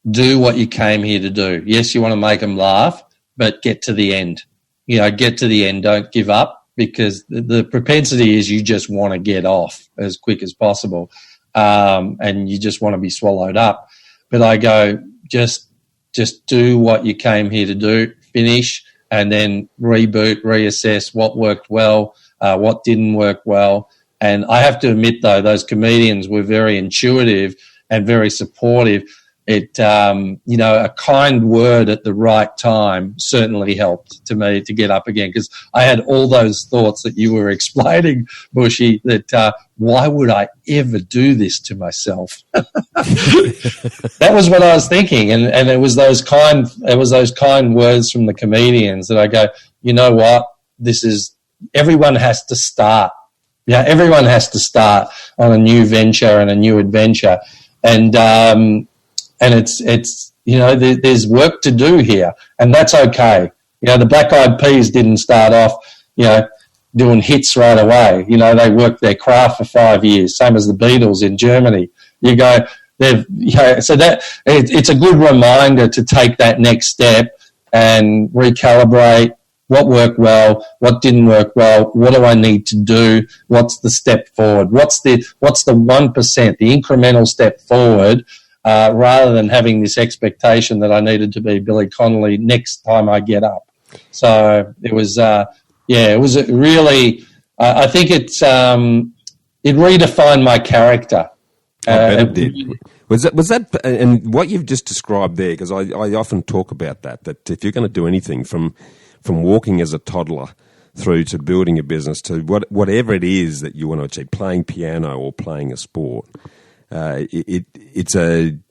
do what you came here to do. Yes, you want to make them laugh, but get to the end. Get to the end. Don't give up, because the propensity is you just want to get off as quick as possible, and you just want to be swallowed up. But I go, just do what you came here to do, finish, and then reboot, reassess what worked well, what didn't work well. And I have to admit, though, those comedians were very intuitive and very supportive. a kind word at the right time certainly helped to me to get up again, because I had all those thoughts that you were explaining, Bushy, that why would I ever do this to myself? That was what I was thinking, and it was those kind words from the comedians that I go, you know what, everyone has to start. Yeah, everyone has to start on a new venture and a new adventure, and it's there's work to do here, and that's okay. The Black Eyed Peas didn't start off, doing hits right away. They worked their craft for 5 years, same as the Beatles in Germany. So that it's a good reminder to take that next step and recalibrate. What worked well? What didn't work well? What do I need to do? What's the step forward? What's the 1%, the incremental step forward, rather than having this expectation that I needed to be Billy Connolly next time I get up. So it was, it was really. I think it redefined my character. It did. Was that, and what you've just described there? Because I often talk about that if you're going to do anything from walking as a toddler through to building a business to whatever it is that you want to achieve, playing piano or playing a sport, it's an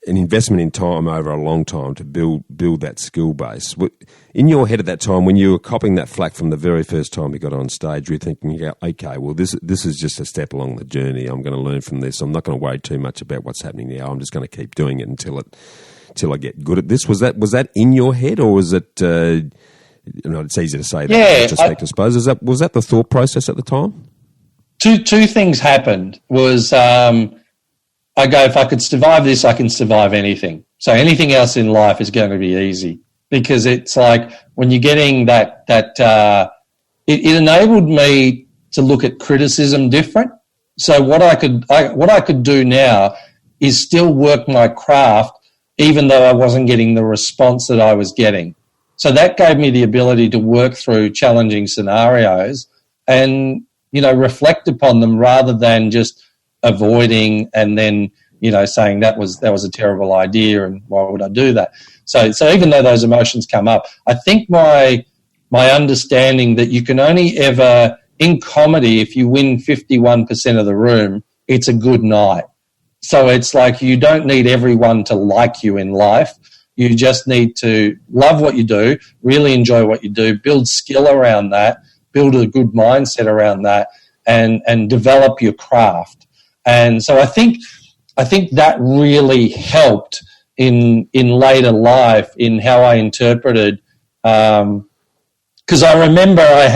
investment in time over a long time to build that skill base. In your head at that time, when you were copying that flack from the very first time you got on stage, you were thinking, okay, well, this is just a step along the journey. I'm going to learn from this. I'm not going to worry too much about what's happening now. I'm just going to keep doing it until I get good at this. Was that in your head, or was it? It's easy to say that in retrospect, I suppose. Was that the thought process at the time? Two things happened. Was I go, if I could survive this, I can survive anything. So anything else in life is going to be easy, because it's like when you're getting that it enabled me to look at criticism different. So what I could do now is still work my craft, even though I wasn't getting the response that I was getting. So that gave me the ability to work through challenging scenarios and, reflect upon them rather than just avoiding and then, saying that was a terrible idea and why would I do that? So even though those emotions come up, I think my understanding that you can only ever, in comedy, if you win 51% of the room, it's a good night. So it's like you don't need everyone to like you in life. You just need to love what you do, really enjoy what you do, build skill around that, build a good mindset around that, and develop your craft. And so I think that really helped in later life in how I interpreted. Because I remember I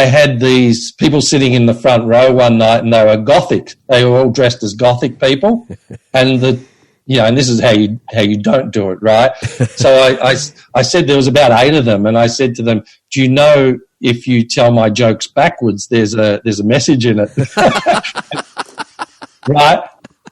had these people sitting in the front row one night, and they were Gothic. They were all dressed as Gothic people, and and this is how you don't do it, right? So I said there was about 8 of them, and I said to them, "Do you know if you tell my jokes backwards, there's a message in it?" Right?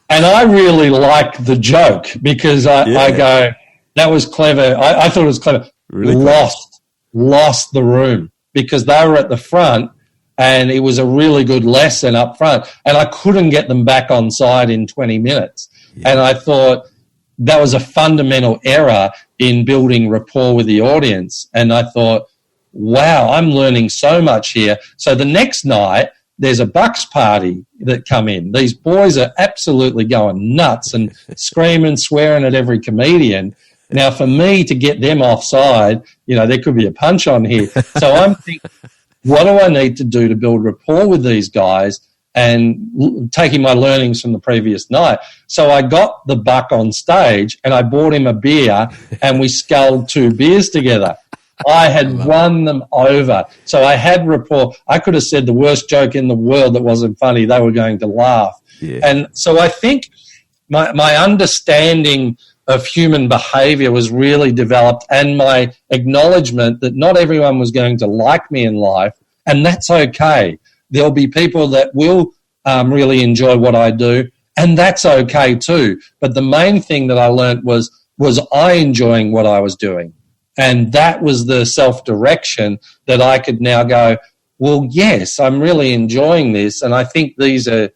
And I really liked the joke because I go, that was clever. I thought it was clever. Really lost the room because they were at the front, and it was a really good lesson up front, and I couldn't get them back on side in 20 minutes. Yeah. And I thought that was a fundamental error in building rapport with the audience. And I thought, wow, I'm learning so much here. So the next night, there's a bucks party that come in. These boys are absolutely going nuts and screaming, swearing at every comedian. Now, for me to get them offside, there could be a punch on here. So I'm thinking, what do I need to do to build rapport with these guys? And taking my learnings from the previous night. So I got the buck on stage and I bought him a beer and we sculled 2 beers together. I had won them over. So I had rapport. I could have said the worst joke in the world that wasn't funny. They were going to laugh. Yeah. And so I think my understanding of human behavior was really developed, and my acknowledgement that not everyone was going to like me in life, and that's okay. There'll be people that will really enjoy what I do, and that's okay too. But the main thing that I learned was I enjoying what I was doing. And that was the self-direction that I could now go, well, yes, I'm really enjoying this, and I think these are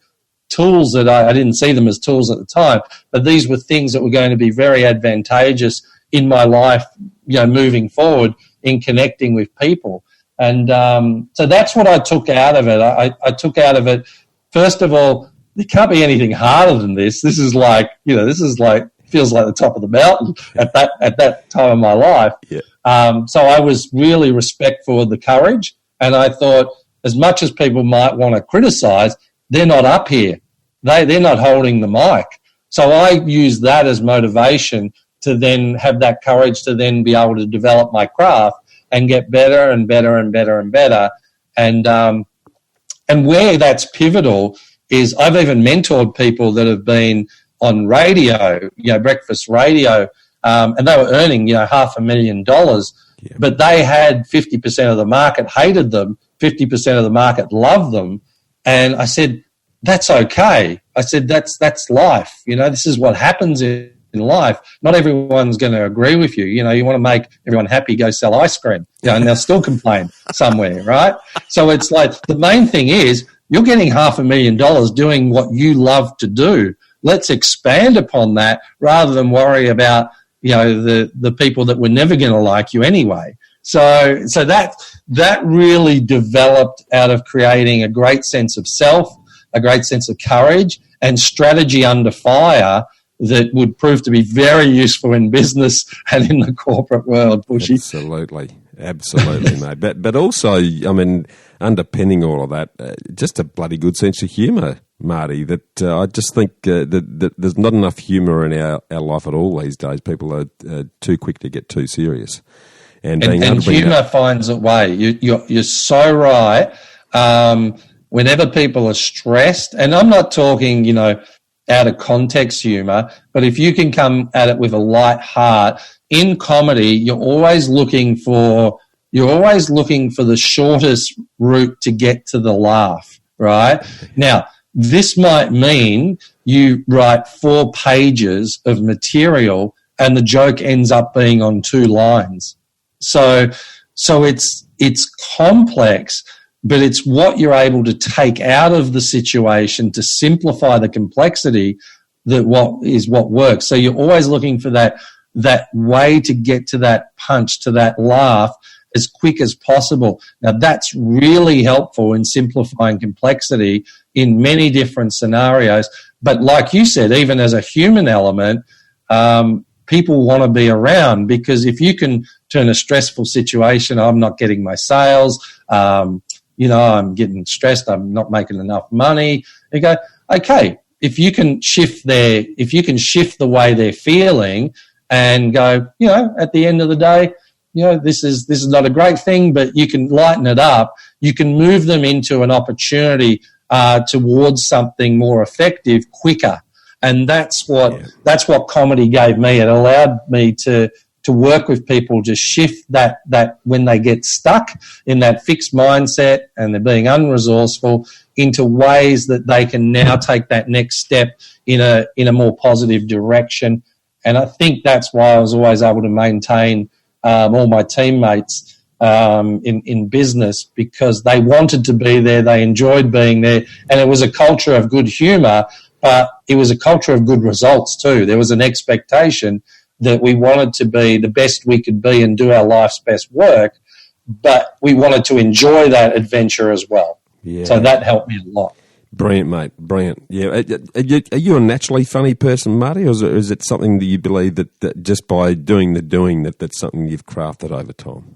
tools that I didn't see them as tools at the time, but these were things that were going to be very advantageous in my life, moving forward in connecting with people. And so that's what I took out of it. I took out of it, first of all, there can't be anything harder than this. This is like, feels like the top of the mountain at that time of my life. Yeah. So I was really respectful of the courage, and I thought, as much as people might want to criticise, they're not up here. They're not holding the mic. So I used that as motivation to then have that courage to then be able to develop my craft and get better and better and better and better. And where that's pivotal is I've even mentored people that have been on radio, breakfast radio, and they were earning, $500,000, but they had 50% of the market hated them, 50% of the market loved them. And I said, that's okay. I said, that's life. This is what happens in life. Not everyone's going to agree with you. You want to make everyone happy, go sell ice cream, and they'll still complain somewhere, right? So it's like the main thing is you're getting $500,000 doing what you love to do. Let's expand upon that rather than worry about, the people that were never going to like you anyway. So that really developed out of creating a great sense of self, a great sense of courage, and strategy under fire that would prove to be very useful in business and in the corporate world, Bushy. Absolutely, mate. But also, underpinning all of that, just a bloody good sense of humour, Marty, that I just think that there's not enough humour in our life at all these days. People are too quick to get too serious. And humour finds a way. You're so right. Whenever people are stressed, and I'm not talking, out of context humour, but if you can come at it with a light heart, in comedy, you're always looking for the shortest route to get to the laugh, right? Now, this might mean you write 4 pages of material and the joke ends up being on 2 lines. So it's complex, but it's what you're able to take out of the situation to simplify the complexity that what works. So you're always looking for that way to get to that punch, to that laugh as quick as possible. Now, that's really helpful in simplifying complexity in many different scenarios. But like you said, even as a human element, people want to be around, because if you can turn a stressful situation, I'm not getting my sales, I'm getting stressed, I'm not making enough money. You go, okay, if you can shift the way they're feeling and go, at the end of the day, this is not a great thing, but you can lighten it up. You can move them into an opportunity towards something more effective quicker. And that's what comedy gave me. It allowed me to work with people to shift that when they get stuck in that fixed mindset and they're being unresourceful, into ways that they can now take that next step in a more positive direction. And I think that's why I was always able to maintain all my teammates in business, because they wanted to be there, they enjoyed being there, and it was a culture of good humour, but it was a culture of good results too. There was an expectation that we wanted to be the best we could be and do our life's best work, but we wanted to enjoy that adventure as well. Yeah. So that helped me a lot. Brilliant, mate. Brilliant. Yeah. Are you a naturally funny person, Marty, or is it something that you believe that just by doing that's something you've crafted over time?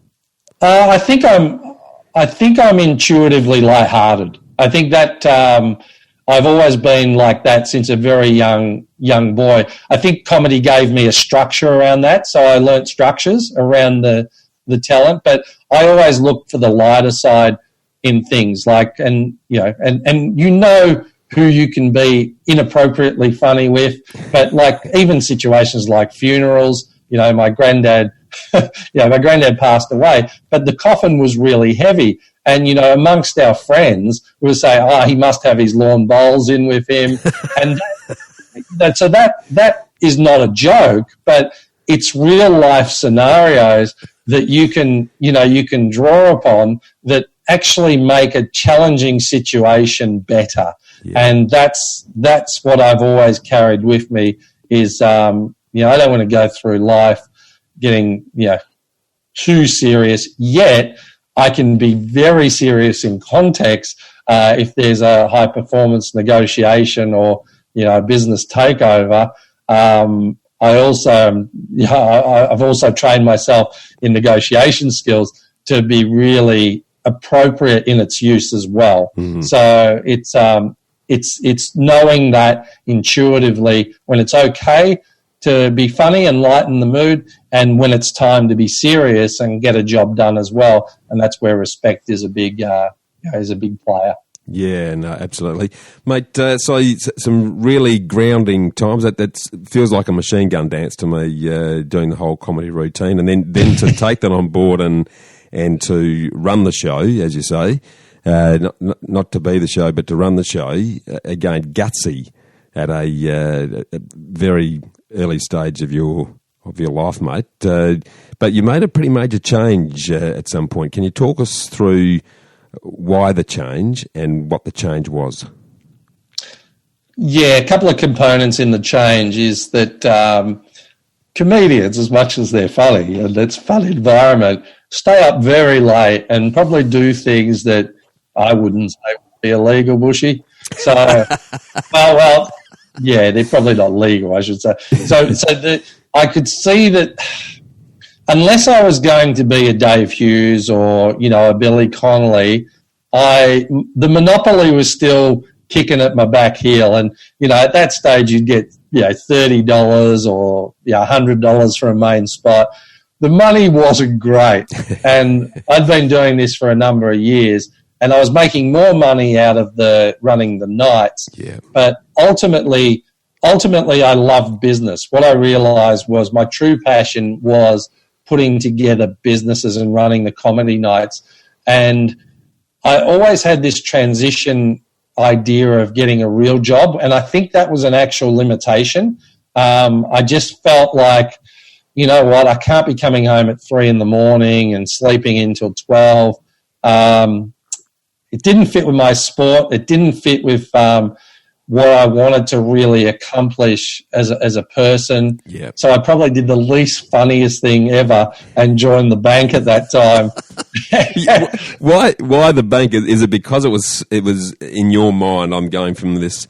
I think I'm intuitively lighthearted. I think that I've always been like that since a very young boy. I think comedy gave me a structure around that, so I learnt structures around the talent. But I always look for the lighter side in things, and who you can be inappropriately funny with. But even situations like funerals, my granddad passed away, but the coffin was really heavy. And, amongst our friends, we would say, he must have his lawn bowls in with him. And that is not a joke, but it's real life scenarios that you can draw upon that actually make a challenging situation better. And that's what I've always carried with me is, I don't want to go through life getting, too serious, yet I can be very serious in context if there's a high performance negotiation or, a business takeover. I've also trained myself in negotiation skills to be really appropriate in its use as well. Mm-hmm. So it's knowing that intuitively when it's okay to be funny and lighten the mood, and when it's time to be serious and get a job done as well. And that's where respect is a big player. Yeah, no, absolutely, mate. So some really grounding times. That feels like a machine gun dance to me. Doing the whole comedy routine, and then to take that on board and to run the show, as you say, not to be the show, but to run the show. Again, gutsy at a very early stage of your life, mate. But you made a pretty major change at some point. Can you talk us through why the change and what the change was? Yeah, a couple of components in the change is that comedians, as much as they're funny, and it's a fun environment, stay up very late and probably do things that I wouldn't say would be illegal, Bushy. So, well, yeah, they're probably not legal, I should say. So I could see that unless I was going to be a Dave Hughes or, a Billy Connolly, the monopoly was still kicking at my back heel. And, at that stage you'd get, $30 or $100 for a main spot. The money wasn't great. And I'd been doing this for a number of years, and I was making more money out of running the nights. Yeah. But ultimately I loved business. What I realized was my true passion was putting together businesses and running the comedy nights. And I always had this transition idea of getting a real job, and I think that was an actual limitation. I just felt like, you know what, I can't be coming home at 3 a.m. and sleeping until 12. It didn't fit with my sport. It didn't fit with what I wanted to really accomplish as a person. Yep. So I probably did the least funniest thing ever and joined the bank at that time. Why the bank? Is it because it was in your mind, I'm going from this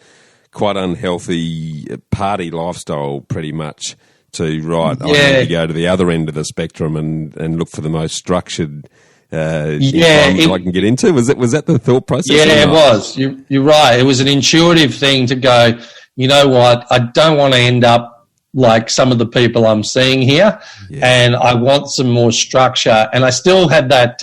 quite unhealthy party lifestyle pretty much to, right, I need to go to the other end of the spectrum and look for the most structured environment I can get into? Was that the thought process? Yeah, it was. You're right. It was an intuitive thing to go, you know what, I don't want to end up like some of the people I'm seeing here, and I want some more structure. And I still had that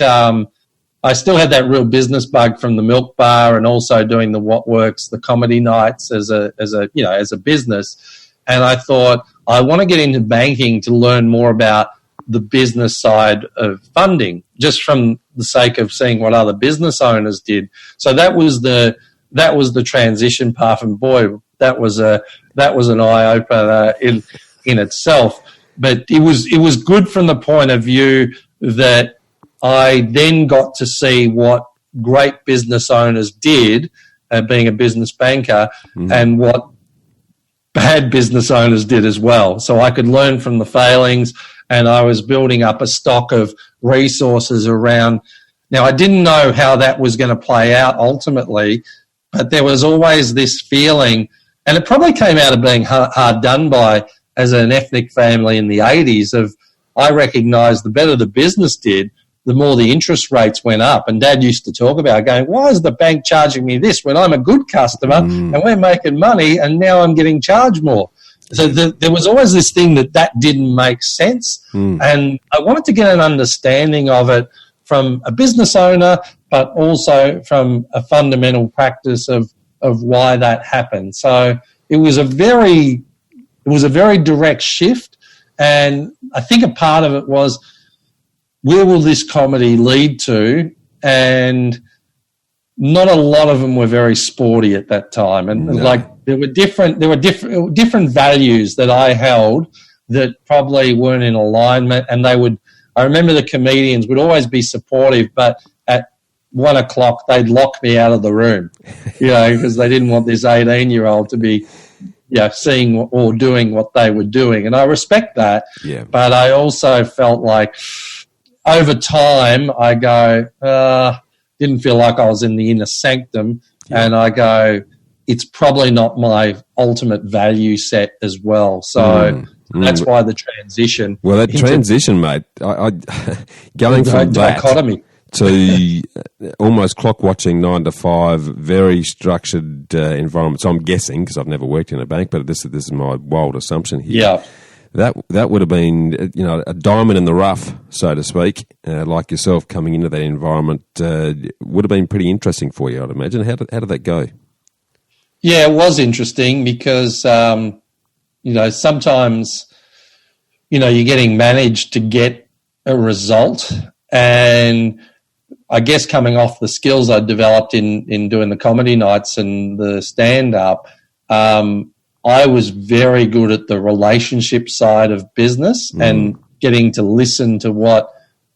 real business bug from the Milk Bar and also doing the What Works, the comedy nights as a business. And I thought, I want to get into banking to learn more about the business side of funding, just from the sake of seeing what other business owners did. So that was the transition path, and boy, that was an eye opener in itself. But it was good from the point of view that I then got to see what great business owners did, being a business banker, and what bad business owners did as well. So I could learn from the failings, and I was building up a stock of resources around. Now, I didn't know how that was going to play out ultimately, but there was always this feeling, and it probably came out of being hard done by as an ethnic family in the 80s, of I recognised the better the business did, the more the interest rates went up. And Dad used to talk about going, why is the bank charging me this when I'm a good customer and we're making money and now I'm getting charged more? So there was always this thing that didn't make sense. And I wanted to get an understanding of it from a business owner, but also from a fundamental practice of why that happened. So it was a very direct shift. And I think a part of it was, where will this comedy lead to? And not a lot of them were very sporty at that time. And there were different values that I held that probably weren't in alignment. And I remember the comedians would always be supportive, but at 1 o'clock, they'd lock me out of the room, because they didn't want this 18-year-old to be, seeing or doing what they were doing. And I respect that. Yeah. But I also felt like over time I go, didn't feel like I was in the inner sanctum. Yeah. And I go, it's probably not my ultimate value set as well. So that's why the transition. Well, that transition, mate, I going from that dichotomy to almost clock watching 9 to 5, very structured environment. So I'm guessing, because I've never worked in a bank, but this is my wild assumption here. Yeah. That would have been, a diamond in the rough, so to speak, like yourself coming into that environment, would have been pretty interesting for you, I'd imagine. How did that go? Yeah, it was interesting because, sometimes, you're getting managed to get a result. And I guess coming off the skills I developed in doing the comedy nights and the stand-up, I was very good at the relationship side of business and getting to listen to what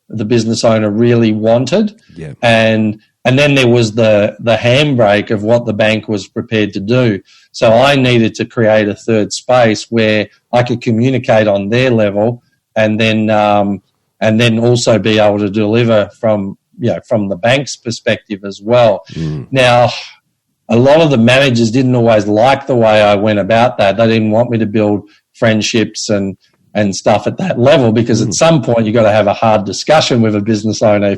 the business owner really wanted. Yeah. And then there was the handbrake of what the bank was prepared to do. So I needed to create a third space where I could communicate on their level and then also be able to deliver from the bank's perspective as well. Now, a lot of the managers didn't always like the way I went about that. They didn't want me to build friendships and stuff at that level, because at some point you've got to have a hard discussion with a business owner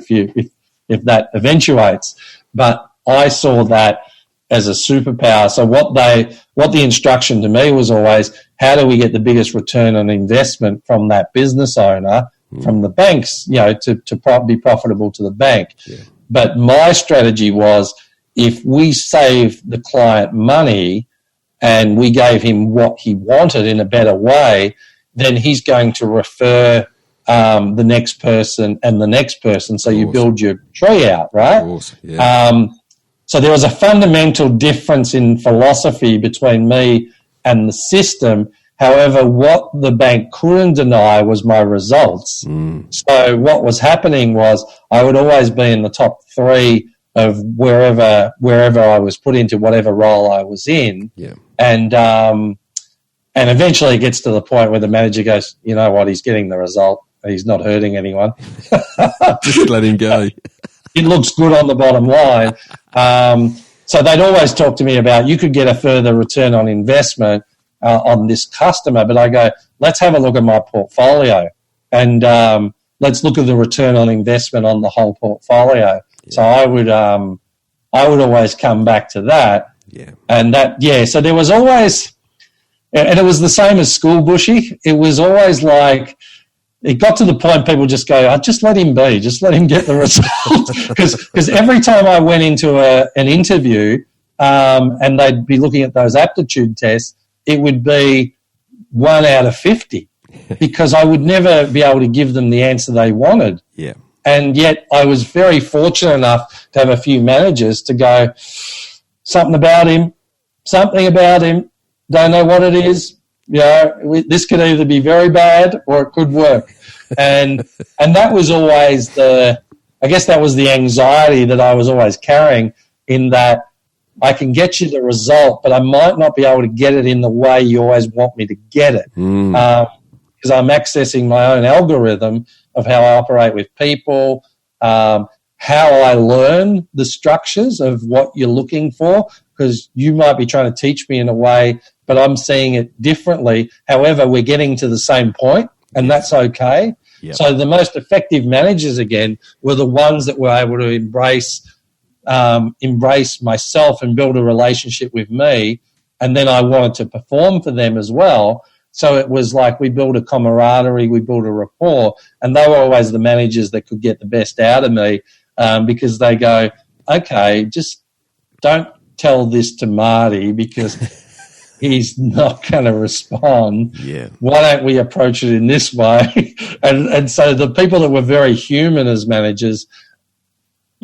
if that eventuates. But I saw that as a superpower. So what the instruction to me was always, how do we get the biggest return on investment from that business owner, from the banks, to be profitable to the bank. Yeah. But my strategy was, if we save the client money and we gave him what he wanted in a better way, then he's going to refer the next person and the next person. So you build your tree out, right? Of course, yeah. So there was a fundamental difference in philosophy between me and the system. However, what the bank couldn't deny was my results. So what was happening was I would always be in the top 3 of wherever I was put into whatever role I was in. Yeah. And eventually it gets to the point where the manager goes, you know what, he's getting the result. He's not hurting anyone. Just let him go. It looks good on the bottom line. So they'd always talk to me about, you could get a further return on investment on this customer, but I go, let's have a look at my portfolio and let's look at the return on investment on the whole portfolio. Yeah. So I would always come back to that. Yeah. And so there was always, and it was the same as school, Bushy. It was always like, it got to the point people just go, just let him be, just let him get the result. Because every time I went into an interview and they'd be looking at those aptitude tests, it would be 1 out of 50 because I would never be able to give them the answer they wanted. Yeah. And yet I was very fortunate enough to have a few managers to go, something about him, don't know what it is. This could either be very bad or it could work. And that was always that was the anxiety that I was always carrying, in that I can get you the result, but I might not be able to get it in the way you always want me to get it. Because I'm accessing my own algorithm of how I operate with people, how I learn the structures of what you're looking for, because you might be trying to teach me in a way, but I'm seeing it differently. However, we're getting to the same point, and that's okay. Yep. So the most effective managers, again, were the ones that were able to embrace myself and build a relationship with me, and then I wanted to perform for them as well. So it was like we built a camaraderie, we built a rapport, and they were always the managers that could get the best out of me, because they go, okay, just don't tell this to Marty because he's not going to respond. Yeah. Why don't we approach it in this way? and so the people that were very human as managers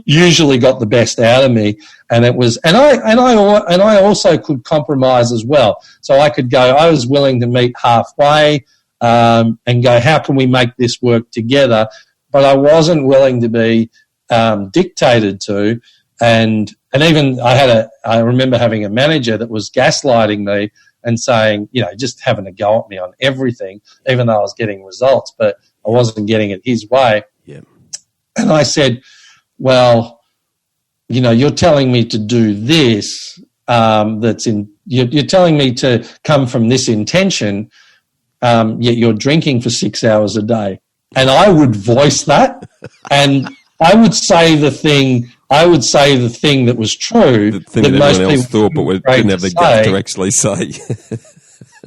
usually got the best out of me, and it was, and I also could compromise as well. So I could go, I was willing to meet halfway and go, how can we make this work together? But I wasn't willing to be dictated to. And even I remember having a manager that was gaslighting me and saying, just having a go at me on everything, even though I was getting results, but I wasn't getting it his way. Yeah. And I said, well, you're telling me to do this, you're telling me to come from this intention, yet you're drinking for 6 hours a day. And I would voice that, and I would say the thing that was true, the thing that most people thought, but we didn't have the guts to actually say.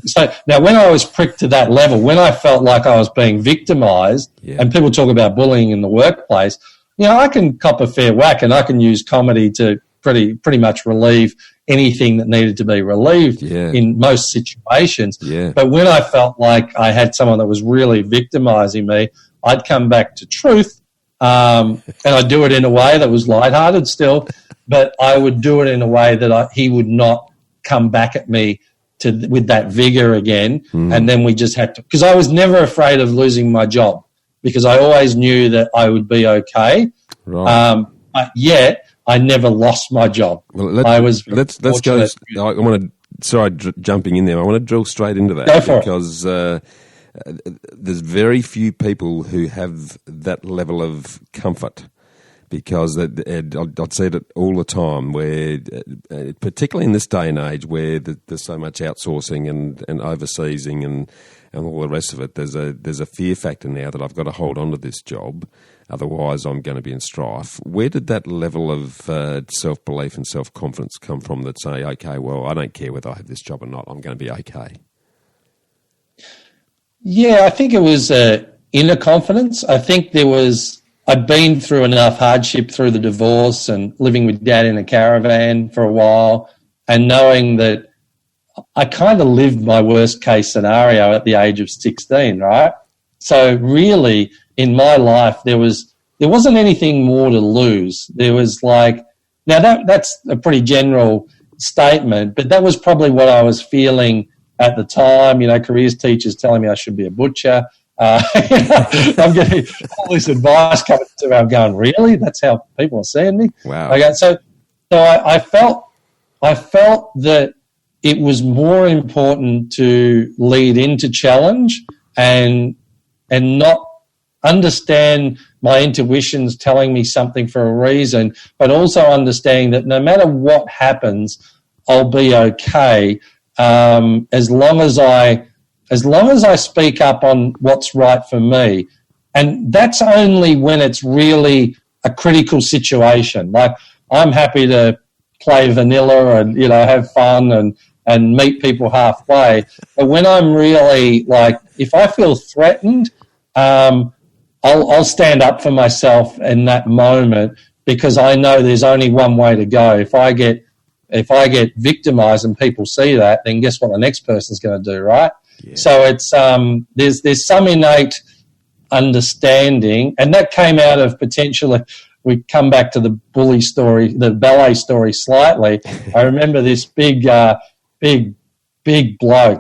So now when I was pricked to that level, when I felt like I was being victimized, and people talk about bullying in the workplace, I can cop a fair whack, and I can use comedy to pretty much relieve anything that needed to be relieved in most situations. Yeah. But when I felt like I had someone that was really victimizing me, I'd come back to truth. And I'd do it in a way that was lighthearted still, but I would do it in a way that he would not come back at me with that vigor again. And then we just had to, because I was never afraid of losing my job, because I always knew that I would be okay. Right. But yet I never lost my job. Well, let's go. I want to. Sorry, jumping in there. I want to drill straight into that. Go for because there's very few people who have that level of comfort, because I'd say it all the time, where particularly in this day and age where there's so much outsourcing and overseasing and all the rest of it, there's a fear factor now that I've got to hold on to this job, otherwise I'm going to be in strife. Where did that level of self-belief and self-confidence come from that say, okay, well, I don't care whether I have this job or not, I'm going to be okay? Yeah, I think it was inner confidence. I think I'd been through enough hardship through the divorce and living with Dad in a caravan for a while, and knowing that I kind of lived my worst case scenario at the age of 16, right? So really in my life there wasn't anything more to lose. There was that's a pretty general statement, but that was probably what I was feeling at the time. Careers teachers telling me I should be a butcher. I'm getting all this advice coming to me. I'm going, really? That's how people are seeing me? Wow. Okay, so I felt that it was more important to lead into challenge and not understand my intuitions telling me something for a reason, but also understanding that no matter what happens, I'll be okay. As long as I speak up on what's right for me. And that's only when it's really a critical situation. Like, I'm happy to play vanilla and, have fun and meet people halfway. But when I'm really if I feel threatened, I'll stand up for myself in that moment, because I know there's only one way to go. If I get victimized and people see that, then guess what the next person's going to do, right? Yeah. So it's there's some innate understanding, and that came out of potentially. We come back to the bully story, the ballet story slightly. I remember this big bloke,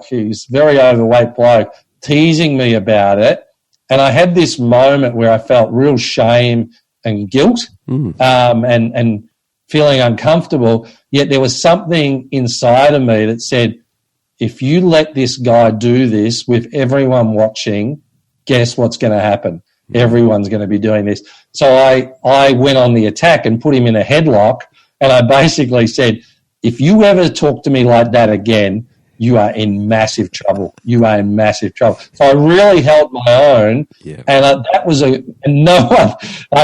he was a very overweight bloke, teasing me about it, and I had this moment where I felt real shame and guilt, and feeling uncomfortable. Yet there was something inside of me that said, if you let this guy do this with everyone watching, guess what's going to happen? Everyone's going to be doing this. So I went on the attack and put him in a headlock, and I basically said, if you ever talk to me like that again, you are in massive trouble. You are in massive trouble. So I really held my own, and I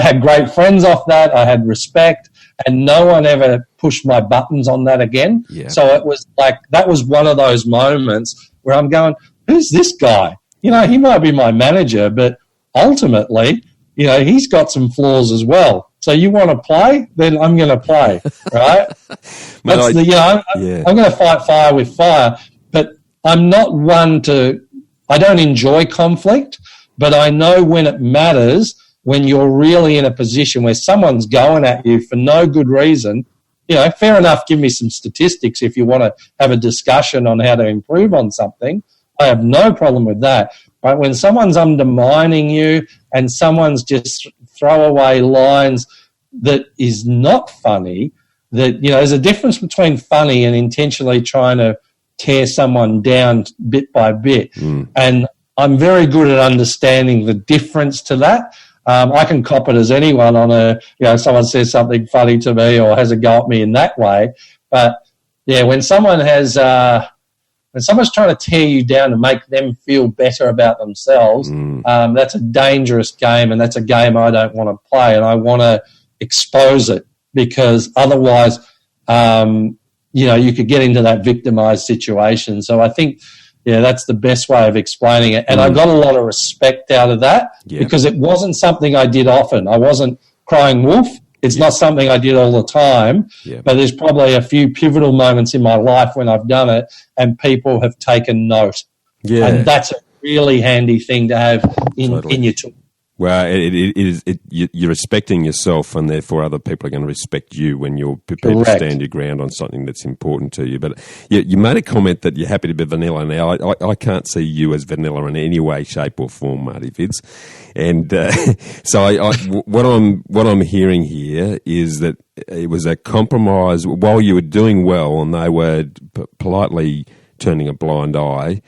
had great friends off that. I had respect, and no one ever pushed my buttons on that again. Yeah. So it was that was one of those moments where I'm going, who's this guy? He might be my manager, but ultimately, he's got some flaws as well. So you want to play? Then I'm going to play, right? I'm going to fight fire with fire, but I'm not one to – I don't enjoy conflict, but I know when it matters, when you're really in a position where someone's going at you for no good reason. Fair enough, give me some statistics if you want to have a discussion on how to improve on something. I have no problem with that. Right? When someone's undermining you and someone's just throwaway lines that is not funny, that, there's a difference between funny and intentionally trying to tear someone down bit by bit. And I'm very good at understanding the difference to that. I can cop it as anyone on someone says something funny to me or has a go at me in that way. But yeah, when someone's trying to tear you down to make them feel better about themselves, that's a dangerous game, and that's a game I don't want to play, and I want to expose it, because otherwise, you could get into that victimized situation. So I think, that's the best way of explaining it. And I got a lot of respect out of that because it wasn't something I did often. I wasn't crying wolf. It's not something I did all the time, but there's probably a few pivotal moments in my life when I've done it and people have taken note. Yeah. And that's a really handy thing to have in your tool. Well, you're respecting yourself, and therefore other people are going to respect you when you're prepared to stand your ground on something that's important to you. But you made a comment that you're happy to be vanilla. Now, I can't see you as vanilla in any way, shape, or form, Marty Vids. And so what I'm hearing here is that it was a compromise while you were doing well, and they were politely turning a blind eye.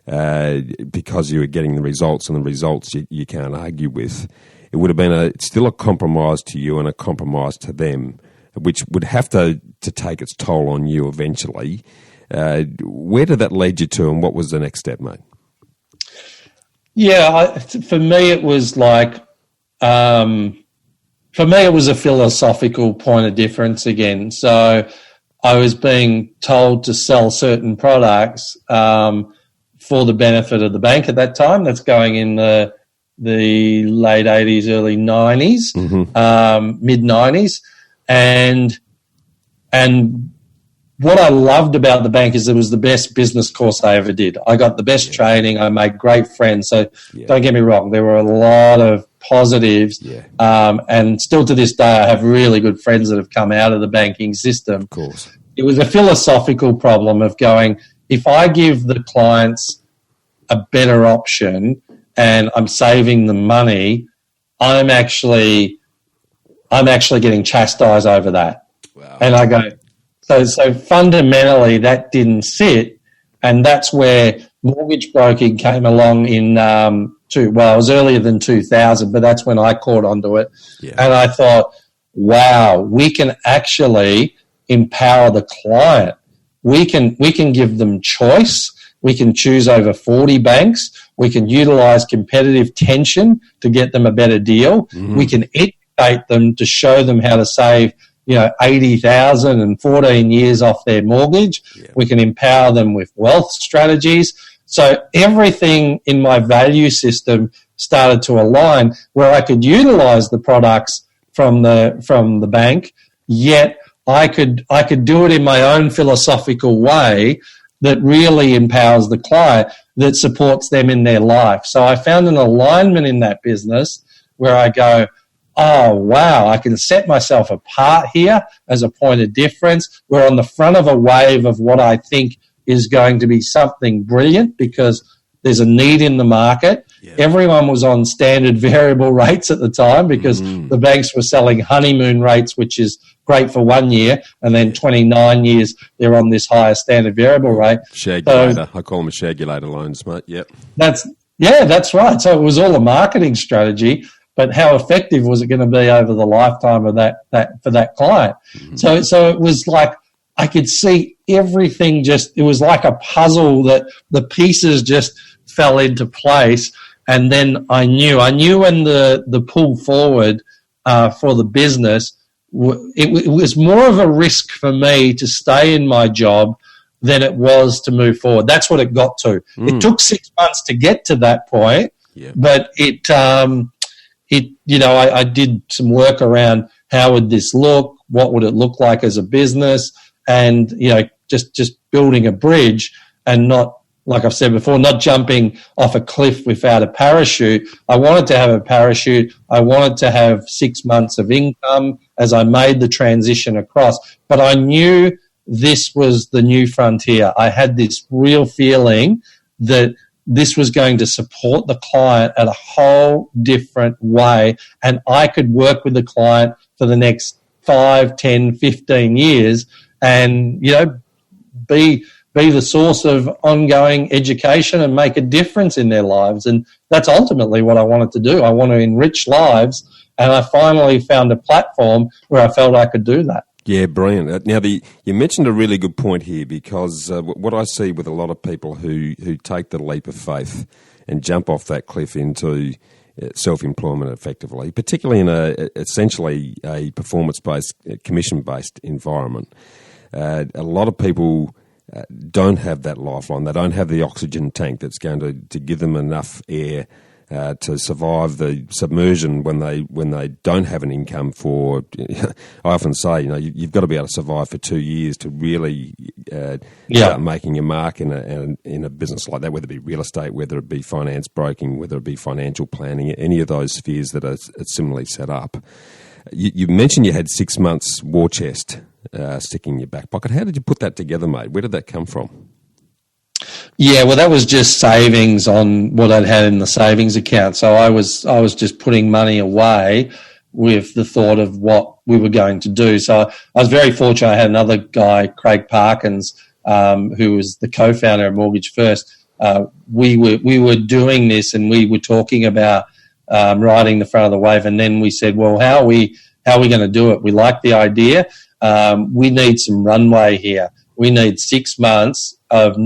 Because you were getting the results, and the results you can't argue with. It would have been still a compromise to you and a compromise to them, which would have to take its toll on you eventually. Where did that lead you to, and what was the next step, mate? Yeah, for me it was like, it was a philosophical point of difference again. So I was being told to sell certain products for the benefit of the bank at that time. That's going in the late 80s, early 90s, mid-90s. And what I loved about the bank is it was the best business course I ever did. I got the best training. I made great friends. So don't get me wrong, there were a lot of positives. And still to this day, I have really good friends that have come out of the banking system. Of course. It was a philosophical problem of going, if I give the clients a better option and I'm saving them money, I'm actually getting chastised over that. Wow. And I go, so fundamentally that didn't sit, and that's where mortgage broking came along in it was earlier than 2000, but that's when I caught onto it. Yeah. And I thought, wow, we can actually empower the client. We can give them choice. We can choose over 40 banks. We can utilize competitive tension to get them a better deal. We can educate them to show them how to save, $80,000 and 14 years off their mortgage. Yeah. We can empower them with wealth strategies. So everything in my value system started to align where I could utilize the products from the bank, yet I could do it in my own philosophical way that really empowers the client, that supports them in their life. So I found an alignment in that business where I go, oh, wow, I can set myself apart here as a point of difference. We're on the front of a wave of what I think is going to be something brilliant because there's a need in the market. Yeah. Everyone was on standard variable rates at the time because the banks were selling honeymoon rates, which is great for 1 year, and then 29 years they're on this higher standard variable rate. Shagulator. So, I call them shagulator loans, mate. Yep. That's right. So it was all a marketing strategy, but how effective was it going to be over the lifetime of that for that client? So it was like I could see everything it was like a puzzle that the pieces just fell into place. And then I knew when the pull forward for the business, it was more of a risk for me to stay in my job than it was to move forward. That's what it got to. It took 6 months to get to that point, but I did some work around how would this look, what would it look like as a business, and just building a bridge and not, like I've said before, not jumping off a cliff without a parachute. I wanted to have a parachute. I wanted to have 6 months of income as I made the transition across. But I knew this was the new frontier. I had this real feeling that this was going to support the client at a whole different way, and I could work with the client for the next 5, 10, 15 years and, be the source of ongoing education and make a difference in their lives. And that's ultimately what I wanted to do. I want to enrich lives, and I finally found a platform where I felt I could do that. Yeah, brilliant. Now, you mentioned a really good point here, because what I see with a lot of people who take the leap of faith and jump off that cliff into self-employment effectively, particularly in essentially a performance-based, commission-based environment, a lot of people don't have that lifeline. They don't have the oxygen tank that's going to give them enough air to survive the submersion when they don't have an income for. I often say, you've got to be able to survive for 2 years to really start making a mark in a business like that, whether it be real estate, whether it be finance broking, whether it be financial planning, any of those spheres that are similarly set up. You mentioned you had 6 months war chest sticking in your back pocket. How did you put that together, mate? Where did that come from? Yeah, well, that was just savings on what I'd had in the savings account. So I was just putting money away with the thought of what we were going to do. So I was very fortunate. I had another guy, Craig Parkins, who was the co-founder of Mortgage First. We were doing this, and we were talking about riding the front of the wave. And then we said, well, how are we going to do it? We like the idea. We need some runway here. We need 6 months of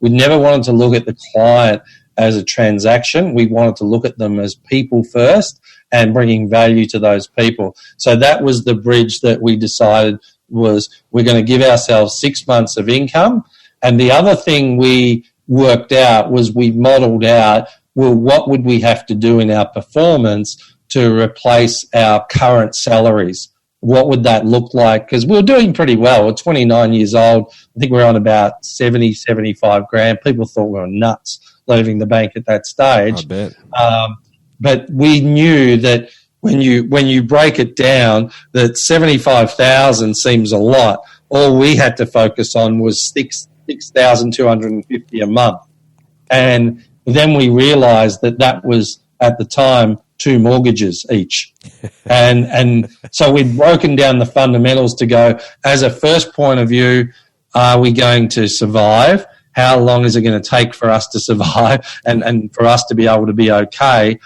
we never wanted to look at the client as a transaction. We wanted to look at them as people first and bringing value to those people. So that was the bridge that we decided was we're going to give ourselves 6 months of income. And the other thing we worked out was we modeled out, well, what would we have to do in our performance to replace our current salaries? What would that look like? Because we were doing pretty well. We're 29 years old. I think we're on about 70, 75 grand. People thought we were nuts leaving the bank at that stage. I bet. But we knew that when you break it down, that 75,000 seems a lot. All we had to focus on was 6,250 a month. And then we realized that was, at the time, 2 mortgages each. And so we'd broken down the fundamentals to go, as a first point of view, are we going to survive? How long is it going to take for us to survive and for us to be able to be okay?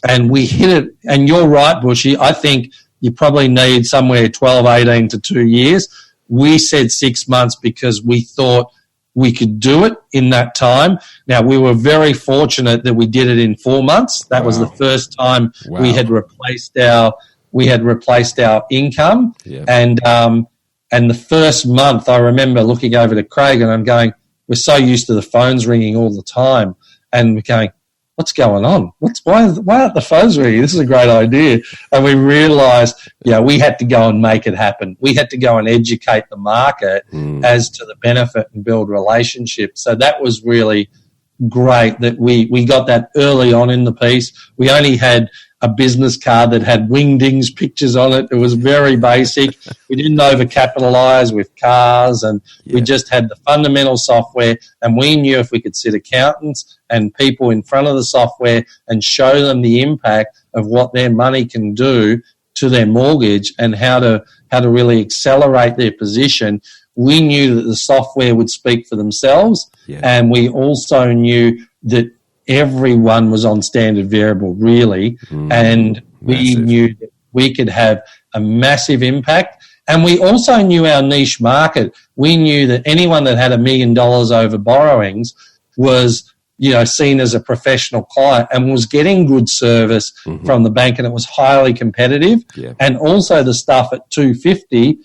And we hit it. And you're right, Bushy. I think you probably need somewhere 12, 18 to 2 years. We said 6 months because we thought we could do it in that time. Now, we were very fortunate that we did it in 4 months. That was the first time we had replaced our income. Yeah. And the first month, I remember looking over to Craig and I'm going, we're so used to the phones ringing all the time, and we're going, what's going on? Why aren't the phones ringing? This is a great idea. And we realised, we had to go and make it happen. We had to go and educate the market as to the benefit and build relationships. So that was really great that we got that early on in the piece. We only had a business card that had Wingdings pictures on it. It was very basic. We didn't overcapitalize with cars, and we just had the fundamental software, and we knew if we could sit accountants and people in front of the software and show them the impact of what their money can do to their mortgage and how to really accelerate their position, we knew that the software would speak for themselves. Yeah. And we also knew that everyone was on standard variable, really, and we knew that we could have a massive impact. And we also knew our niche market. We knew that anyone that had $1 million over borrowings was, seen as a professional client and was getting good service from the bank, and it was highly competitive. Yeah. And also the stuff at 250,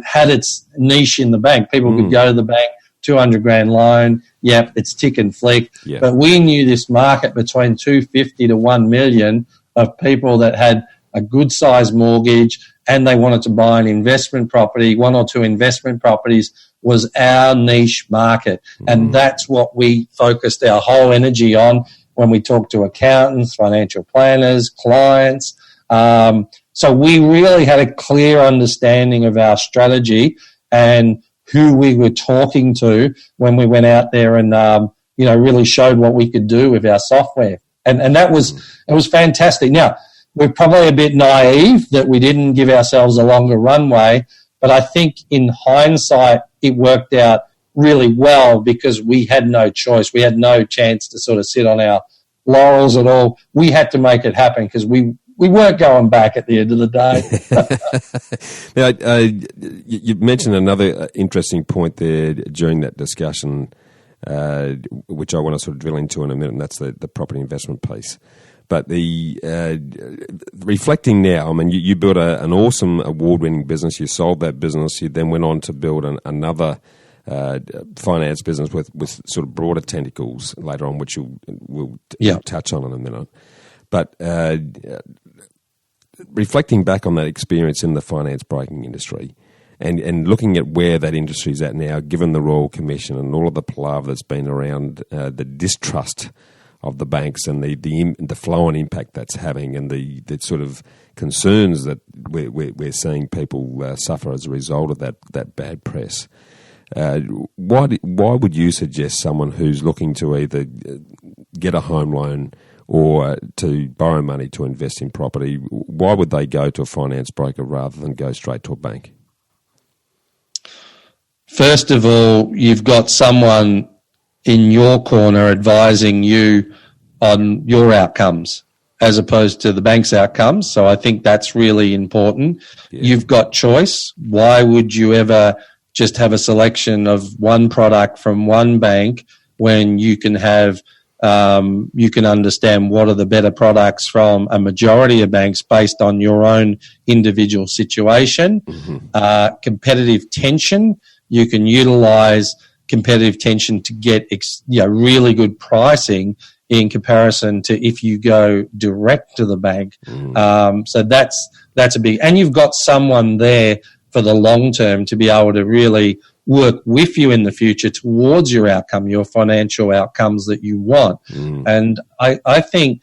had its niche in the bank. People could go to the bank, 200 grand loan. Yep, it's tick and flick. Yeah. But we knew this market between 250 to 1 million of people that had a good sized mortgage and they wanted to buy an investment property, 1 or 2 investment properties was our niche market. And that's what we focused our whole energy on when we talked to accountants, financial planners, clients. So we really had a clear understanding of our strategy and who we were talking to when we went out there and, really showed what we could do with our software. And it was fantastic. Now, we're probably a bit naive that we didn't give ourselves a longer runway. But I think in hindsight, it worked out really well because we had no choice. We had no chance to sort of sit on our laurels at all. We had to make it happen because we weren't going back at the end of the day. Now, you mentioned another interesting point there during that discussion, which I want to sort of drill into in a minute, and that's the property investment piece. But the reflecting now, I mean, you built an awesome award-winning business. You sold that business. You then went on to build another finance business with sort of broader tentacles later on, which we'll touch on in a minute. But reflecting back on that experience in the finance broking industry and looking at where that industry is at now, given the Royal Commission and all of the palaver that's been around the distrust of the banks and the flow and impact that's having and the sort of concerns that we're seeing people suffer as a result of that bad press. Why would you suggest someone who's looking to either get a home loan or to borrow money to invest in property, why would they go to a finance broker rather than go straight to a bank? First of all, you've got someone in your corner advising you on your outcomes as opposed to the bank's outcomes. So I think that's really important. Yeah. You've got choice. Why would you ever just have a selection of one product from one bank when you can have you can understand what are the better products from a majority of banks based on your own individual situation. Mm-hmm. Competitive tension, you can utilize competitive tension to get really good pricing in comparison to if you go direct to the bank. Mm. So that's a big, and you've got someone there for the long term to be able to really work with you in the future towards your outcome, your financial outcomes that you want. Mm. And I think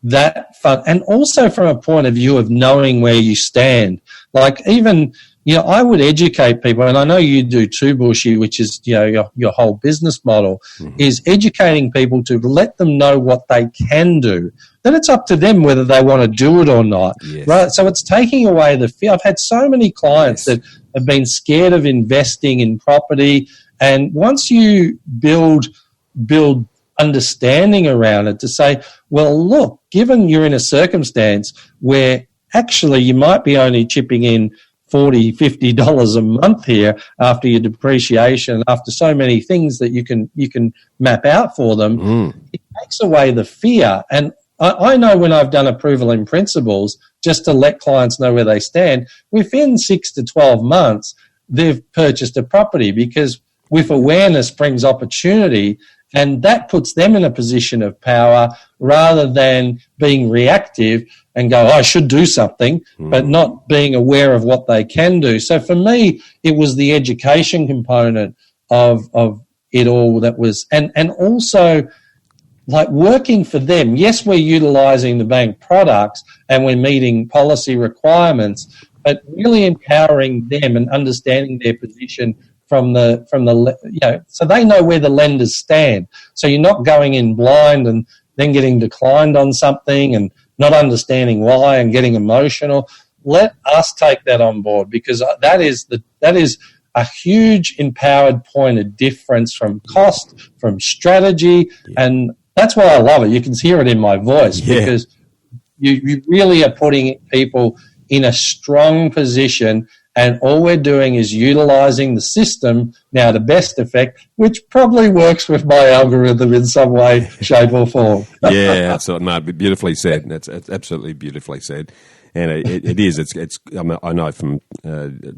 that fun, and also from a point of view of knowing where you stand, like even, I would educate people, and I know you do too, Bushy, which is, your whole business model, mm-hmm. is educating people to let them know what they can do. Then it's up to them whether they want to do it or not. Yes. Right? So it's taking away the fear. I've had so many clients that have been scared of investing in property, and once you build understanding around it to say, well, look, given you're in a circumstance where actually you might be only chipping in $40, $50 a month here after your depreciation, after so many things that you can map out for them, it takes away the fear. And I know when I've done approval in principles, just to let clients know where they stand, within 6 to 12 months, they've purchased a property because with awareness brings opportunity, and that puts them in a position of power rather than being reactive and go, I should do something, but not being aware of what they can do. So for me, it was the education component of it all that was, and also like working for them. Yes, we're utilizing the bank products and we're meeting policy requirements, but really empowering them and understanding their position from the so they know where the lenders stand. So you're not going in blind and then getting declined on something and not understanding why and getting emotional. Let us take that on board, because that is a huge empowered point of difference from cost, from strategy, and that's why I love it. You can hear it in my voice because you really are putting people in a strong position, and all we're doing is utilizing the system now to best effect, which probably works with my algorithm in some way, shape or form. Yeah, absolutely. No, beautifully said. That's absolutely beautifully said. And it is. I know from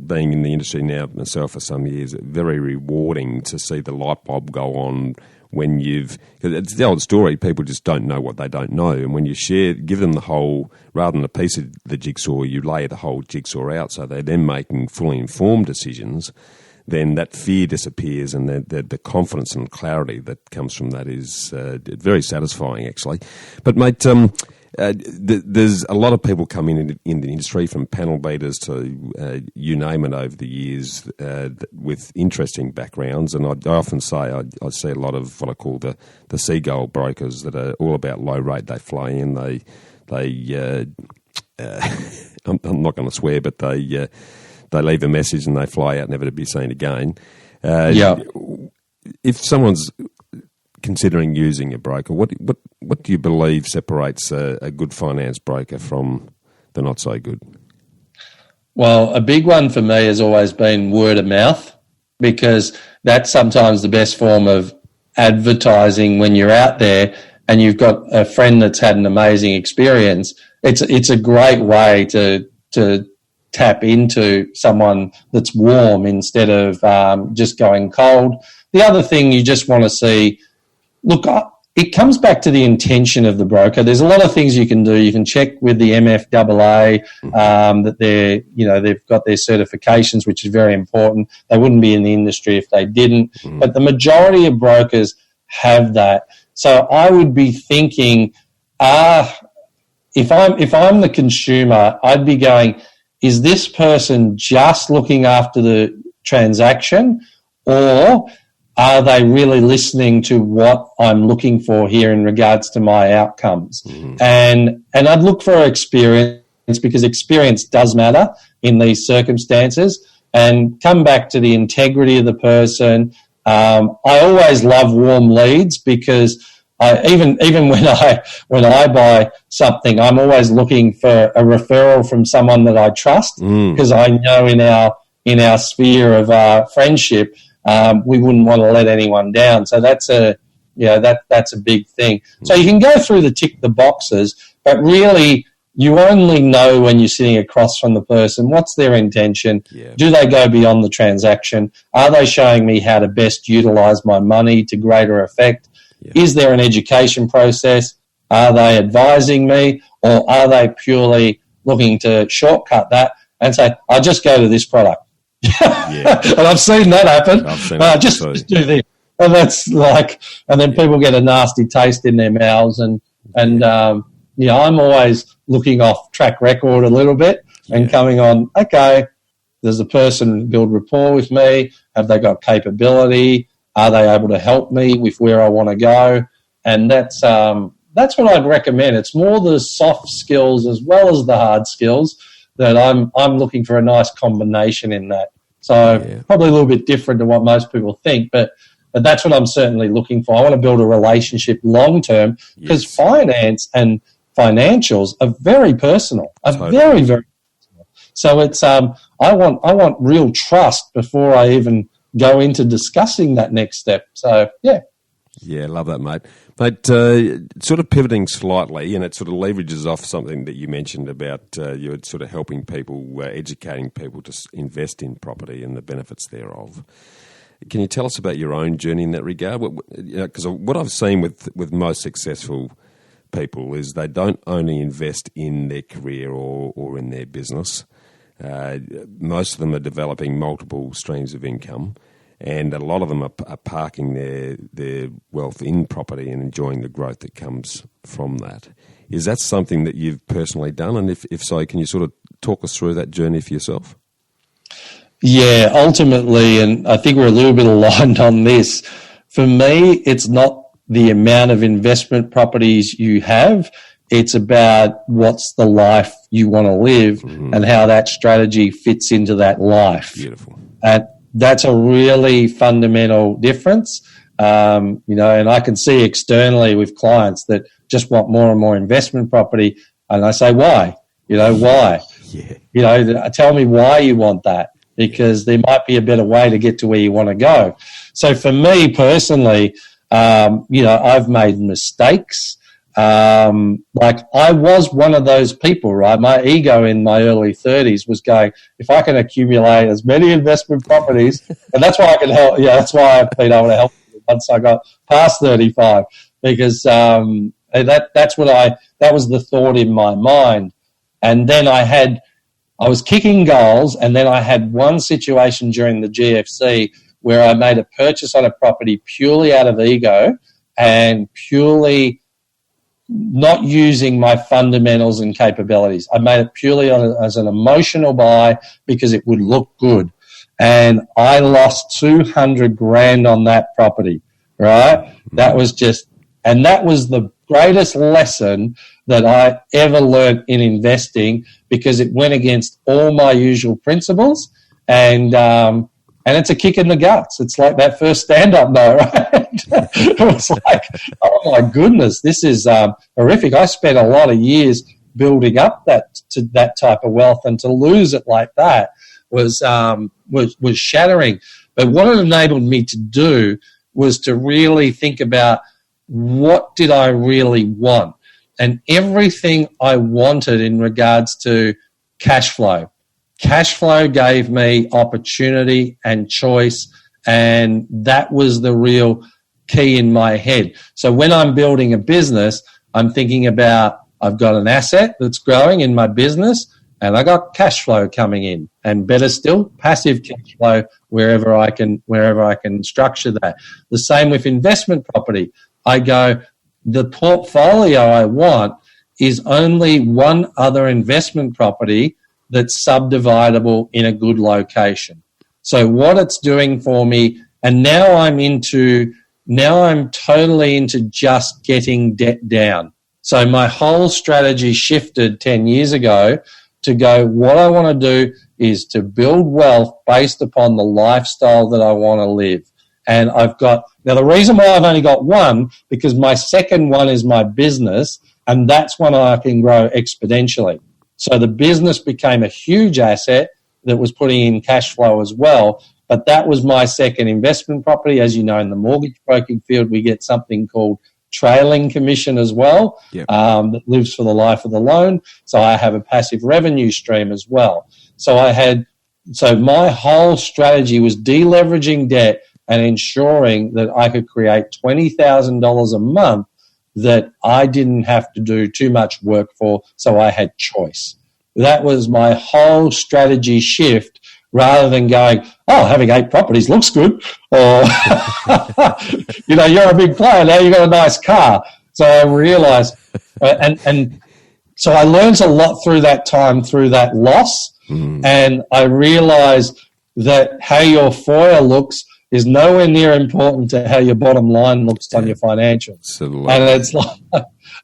being in the industry now myself for some years, very rewarding to see the light bulb go on when cause it's the old story, people just don't know what they don't know. And when you give them the whole, rather than a piece of the jigsaw, you lay the whole jigsaw out so they're then making fully informed decisions, then that fear disappears, and the confidence and clarity that comes from that is very satisfying, actually. But, mate, there's a lot of people coming in the industry, from panel beaters to you name it, over the years with interesting backgrounds. And I often say I see a lot of what I call the seagull brokers that are all about low rate. They fly in, they I'm not going to swear, but they leave a message and they fly out never to be seen again. If someone's considering using a broker, what do you believe separates a good finance broker from the not so good? Well, a big one for me has always been word of mouth, because that's sometimes the best form of advertising when you're out there and you've got a friend that's had an amazing experience. It's a great way to tap into someone that's warm instead of just going cold. The other thing you just want to see, look, it comes back to the intention of the broker. There's a lot of things you can do. You can check with the MFAA that they've got their certifications, which is very important. They wouldn't be in the industry if they didn't. But the majority of brokers have that. So I would be thinking, if I'm the consumer, I'd be going, is this person just looking after the transaction, or are they really listening to what I'm looking for here in regards to my outcomes? And I'd look for experience, because experience does matter in these circumstances, and come back to the integrity of the person. I always love warm leads, because even when I buy something, I'm always looking for a referral from someone that I trust, because I know in our sphere of friendship, we wouldn't want to let anyone down. So that's a big thing. So you can go through tick the boxes, but really you only know when you're sitting across from the person, what's their intention? Yeah. Do they go beyond the transaction? Are they showing me how to best utilize my money to greater effect? Yeah. Is there an education process? Are they advising me, or are they purely looking to shortcut that and say, I'll just go to this product? Yeah. And I've seen that happen. Just do this. And that's and then people get a nasty taste in their mouths. And I'm always looking off track record a little bit and coming on, okay, does the person build rapport with me? Have they got capability? Are they able to help me with where I want to go? And that's what I'd recommend. It's more the soft skills as well as the hard skills that I'm looking for, a nice combination in that. So probably a little bit different to what most people think, but that's what I'm certainly looking for. I want to build a relationship long term, because finance and financials are very personal, very, very personal. So it's I want real trust before I even go into discussing that next step. So yeah, love that, mate. But sort of pivoting slightly, and it sort of leverages off something that you mentioned about you're sort of helping people, educating people to invest in property and the benefits thereof. Can you tell us about your own journey in that regard? Because what I've seen with most successful people is they don't only invest in their career or in their business. Most of them are developing multiple streams of income, and a lot of them are parking their wealth in property and enjoying the growth that comes from that. Is that something that you've personally done? And if so, can you sort of talk us through that journey for yourself? Yeah, ultimately, and I think we're a little bit aligned on this. For me, it's not the amount of investment properties you have. It's about what's the life you want to live and how that strategy fits into that life. Beautiful. And that's a really fundamental difference. And I can see externally with clients that just want more and more investment property. And I say, why? Why? Yeah. Tell me why you want that, because there might be a better way to get to where you want to go. So for me personally, I've made mistakes. I was one of those people, right? My ego in my early 30s was going, if I can accumulate as many investment properties, and that's why I can help. Yeah, that's why I've been able to help once I got past 35, because that was the thought in my mind. And then I was kicking goals, and then I had one situation during the GFC where I made a purchase on a property purely out of ego and purely not using my fundamentals and capabilities. I made it purely as an emotional buy because it would look good. And I lost $200,000 on that property, right? That was that was the greatest lesson that I ever learned in investing, because it went against all my usual principles, and it's a kick in the guts. It's like that first stand-up note, right? It was like, oh my goodness, this is horrific. I spent a lot of years building up that type of wealth, and to lose it like that was shattering. But what it enabled me to do was to really think about, what did I really want? And everything I wanted in regards to cash flow. Cash flow gave me opportunity and choice, and that was the real key in my head. So when I'm building a business, I'm thinking about, I've got an asset that's growing in my business, and I got cash flow coming in, and better still, passive cash flow wherever I can structure that. The same with investment property. I go, the portfolio I want is only one other investment property that's subdividable in a good location. So what it's doing for me, and now I'm totally into just getting debt down. So my whole strategy shifted 10 years ago to go, what I want to do is to build wealth based upon the lifestyle that I want to live. And now the reason why I've only got one, because my second one is my business, and that's when I can grow exponentially. So the business became a huge asset that was putting in cash flow as well. But that was my second investment property. As you know, in the mortgage broking field, we get something called trailing commission as well, that lives for the life of the loan. So I have a passive revenue stream as well. So my whole strategy was deleveraging debt and ensuring that I could create $20,000 a month that I didn't have to do too much work for, so I had choice. That was my whole strategy shift, rather than going, oh, having 8 properties looks good, or, you're a big player now, you've got a nice car. So I realized, and so I learned a lot through that time, through that loss, and I realized that how your foyer looks is nowhere near important to how your bottom line looks on your financials. Absolutely. And it's like,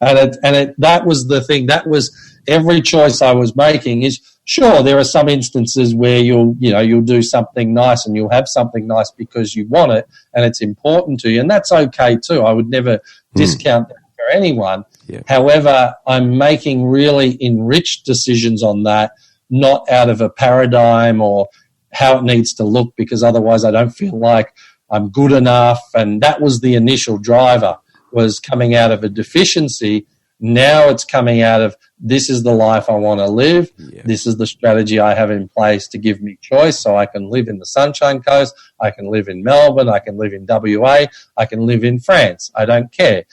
that was the thing. That was every choice I was making. Is sure, there are some instances where you'll do something nice, and you'll have something nice because you want it and it's important to you, and that's okay too. I would never discount that for anyone. Yeah. However, I'm making really enriched decisions on that, not out of a paradigm or how it needs to look, because otherwise I don't feel like I'm good enough. And that was the initial driver, was coming out of a deficiency. Now it's coming out of, this is the life I want to live. Yeah. This is the strategy I have in place to give me choice, so I can live in the Sunshine Coast, I can live in Melbourne, I can live in WA, I can live in France. I don't care.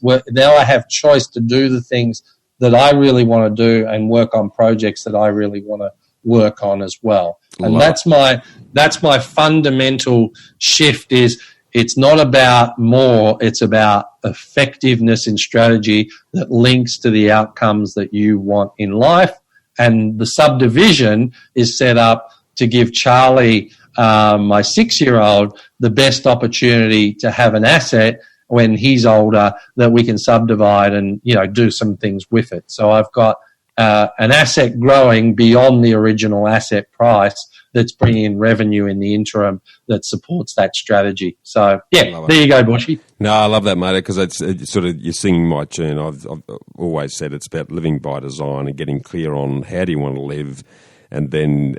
Now I have choice to do the things that I really want to do and work on projects that I really want to work on as well. And that's my fundamental shift. Is it's not about more, it's about effectiveness in strategy that links to the outcomes that you want in life. And the subdivision is set up to give Charlie, my 6-year-old, the best opportunity to have an asset when he's older that we can subdivide and, do some things with it. So I've got an asset growing beyond the original asset price that's bringing in revenue in the interim that supports that strategy. So, yeah, there you go, Bushy. No, I love that, mate, because it's sort of, you're singing my tune. I've always said it's about living by design and getting clear on how do you want to live, and then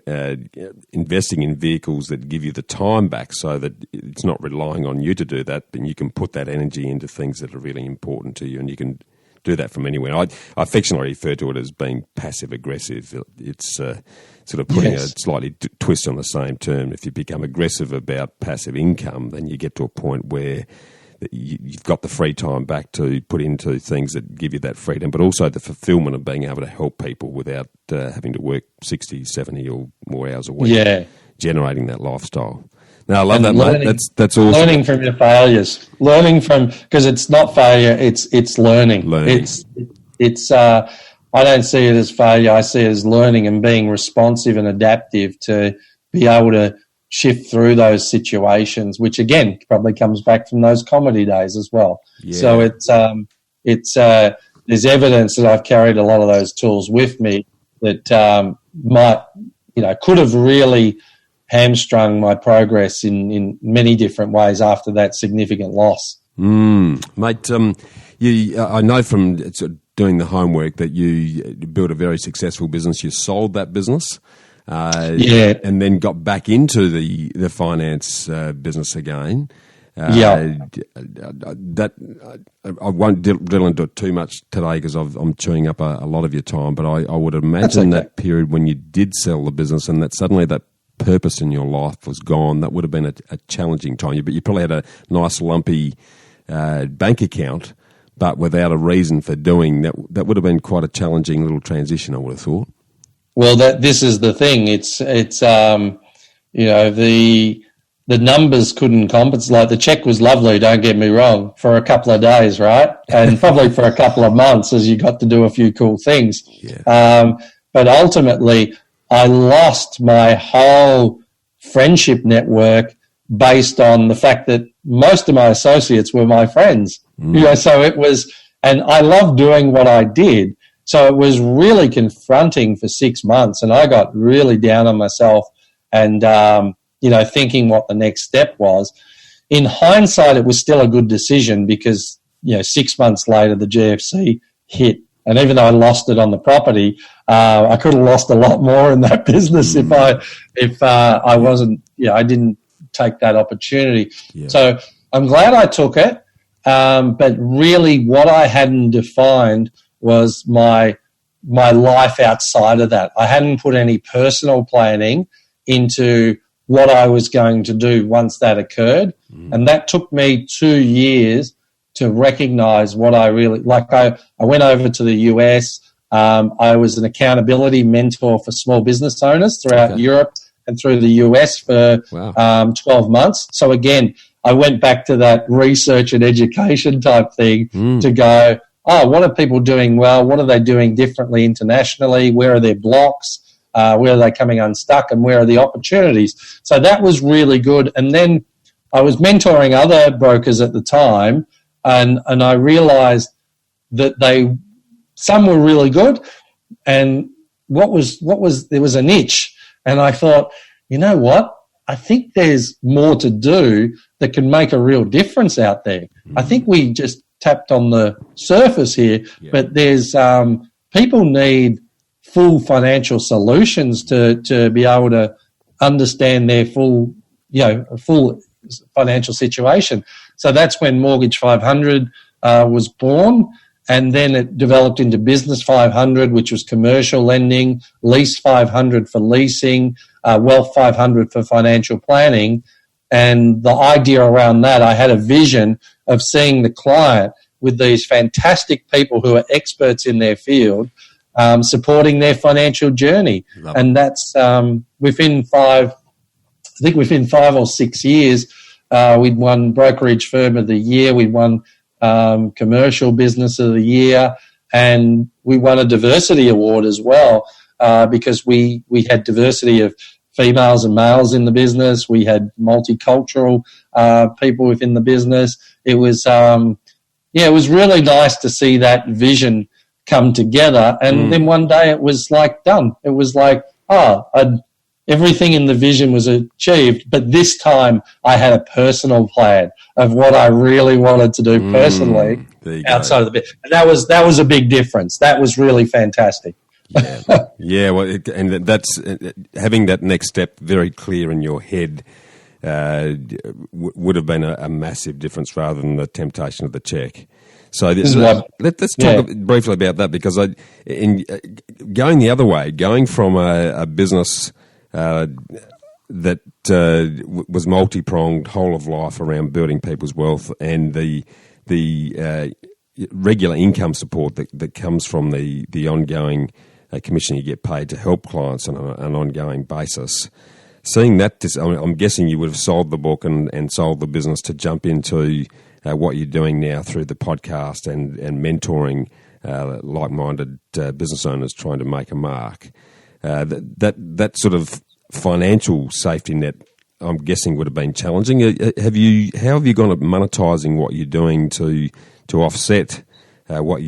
investing in vehicles that give you the time back so that it's not relying on you to do that, but you can put that energy into things that are really important to you, and you can do that from anywhere. I affectionately refer to it as being passive-aggressive. It's sort of putting a slightly twist on the same term. If you become aggressive about passive income, then you get to a point where you've got the free time back to put into things that give you that freedom, but also the fulfillment of being able to help people without having to work 60, 70 or more hours a week, generating that lifestyle. No, I love that, mate. That's awesome. Learning from your failures. Because it's not failure, it's learning. It's I don't see it as failure. I see it as learning and being responsive and adaptive to be able to shift through those situations, which again probably comes back from those comedy days as well. Yeah. So it's there's evidence that I've carried a lot of those tools with me that could have really hamstrung my progress in many different ways after that significant loss. Mate, I know from doing the homework that you built a very successful business. You sold that business, and then got back into the finance business again. That I won't drill into it too much today because I'm chewing up a lot of your time. But I would imagine that period when you did sell the business and that suddenly that purpose in your life was gone, that would have been a challenging time. But you probably had a nice lumpy bank account, but without a reason for doing that. That would have been quite a challenging little transition, I would have thought. Well, this is the thing. It's the numbers couldn't compensate. Like the check was lovely, don't get me wrong, for a couple of days, right? And probably for a couple of months as you got to do a few cool things. Yeah. But ultimately, I lost my whole friendship network based on the fact that most of my associates were my friends. So it was, and I loved doing what I did. So it was really confronting for 6 months, and I got really down on myself and, thinking what the next step was. In hindsight, it was still a good decision because, 6 months later, the GFC hit. And even though I lost it on the property, I could have lost a lot more in that business if I wasn't, I didn't take that opportunity. Yeah. So I'm glad I took it. But really what I hadn't defined was my life outside of that. I hadn't put any personal planning into what I was going to do once that occurred. And that took me 2 years to recognize what I really like. I went over to the US. I was an accountability mentor for small business owners throughout Europe and through the US for 12 months. So again, I went back to that research and education type thing to go, what are people doing well? What are they doing differently internationally? Where are their blocks? Where are they coming unstuck? And where are the opportunities? So that was really good. And then I was mentoring other brokers at the time, and I realized that some were really good, and there was a niche. And I thought, you know what? I think there's more to do that can make a real difference out there. I think we just tapped on the surface here, but there's people need full financial solutions to be able to understand their full financial situation. So that's when Mortgage 500 was born, and then it developed into Business 500, which was commercial lending, Lease 500 for leasing, Wealth 500 for financial planning. And the idea around that, I had a vision of seeing the client with these fantastic people who are experts in their field, supporting their financial journey. And that's within 5 or 6 years, we'd won Brokerage Firm of the Year, we'd won Commercial Business of the Year, and we won a diversity award as well because we had diversity of females and males in the business. We had multicultural people within the business. It was it was really nice to see that vision come together. And then one day it was like done. It was like, everything in the vision was achieved, but this time I had a personal plan of what I really wanted to do personally outside of the bit. And that was a big difference. That was really fantastic. Well, and that's having that next step very clear in your head would have been a massive difference rather than the temptation of the check. So let's talk briefly about that, because in going the other way, going from a business that was multi-pronged, whole of life around building people's wealth, and the regular income support that comes from the ongoing commission you get paid to help clients on an ongoing basis. Seeing that, I'm guessing you would have sold the book and sold the business to jump into what you're doing now through the podcast and mentoring like-minded business owners trying to make a mark. That sort of financial safety net, I'm guessing, would have been challenging. How have you gone at monetizing what you're doing to offset what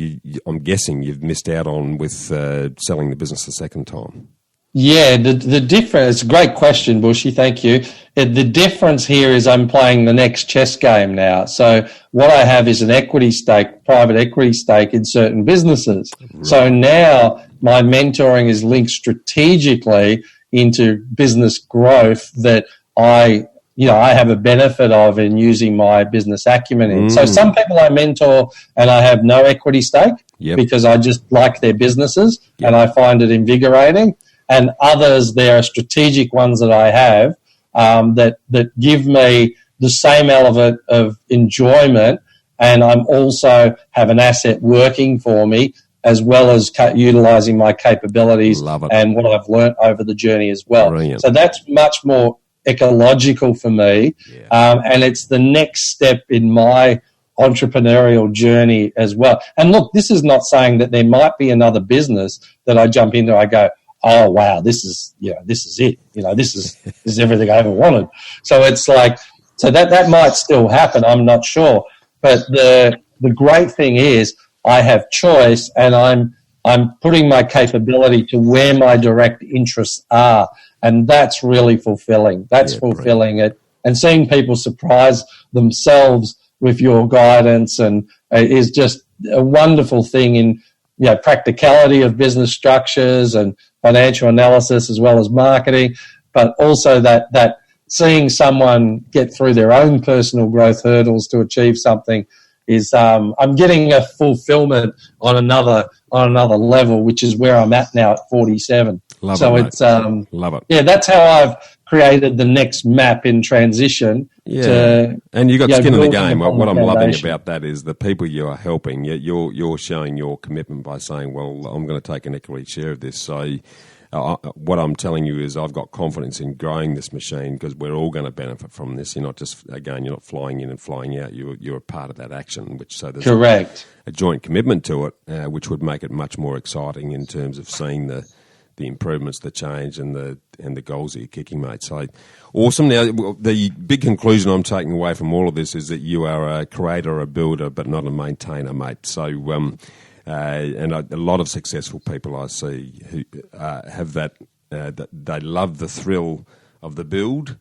I'm guessing you've missed out on with selling the business the second time. Yeah, the difference, it's a great question, Bushy, thank you. The difference here is I'm playing the next chess game now. So what I have is an equity stake, private equity stake in certain businesses. Right. So now my mentoring is linked strategically into business growth that I have a benefit of in using my business acumen in. So some people I mentor and I have no equity stake because I just like their businesses and I find it invigorating. And others, there are strategic ones that I have that give me the same element of enjoyment, and I'm also have an asset working for me as well as utilising my capabilities and what I've learnt over the journey as well. Brilliant. So that's much more ecological for me, and it's the next step in my entrepreneurial journey as well. And look, this is not saying that there might be another business that I jump into, I go, oh wow, this is it. This is everything I ever wanted. So it's like, so that might still happen. I'm not sure, but the great thing is I have choice, and I'm putting my capability to where my direct interests are, and that's really fulfilling. That's fulfilling it, and seeing people surprise themselves with your guidance and is just a wonderful thing in practicality of business structures and financial analysis as well as marketing, but also that seeing someone get through their own personal growth hurdles to achieve something is I'm getting a fulfillment on another level, which is where I'm at now at 47. Love it. Yeah, that's how I've created the next map in transition. Yeah, and you got skin in the game. What I'm loving about that is the people you are helping. You're showing your commitment by saying, "Well, I'm going to take an equity share of this." So, what I'm telling you is, I've got confidence in growing this machine because we're all going to benefit from this. You're not just you're not flying in and flying out. You're a part of that action. There's correct a joint commitment to it, which would make it much more exciting in terms of seeing the improvements, the change, and the goals that you're kicking, mate. So awesome. Now, the big conclusion I'm taking away from all of this is that you are a creator, a builder, but not a maintainer, mate. So, and a lot of successful people I see who have that they love the thrill of the build,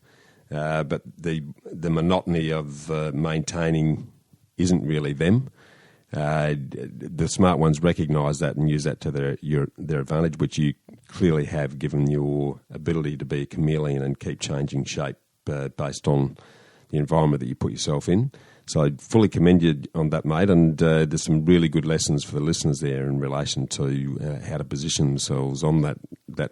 but the monotony of maintaining isn't really them. The smart ones recognise that and use that to their advantage, which you clearly have, given your ability to be a chameleon and keep changing shape based on the environment that you put yourself in. So I fully commend you on that, mate, and there's some really good lessons for the listeners there in relation to how to position themselves on that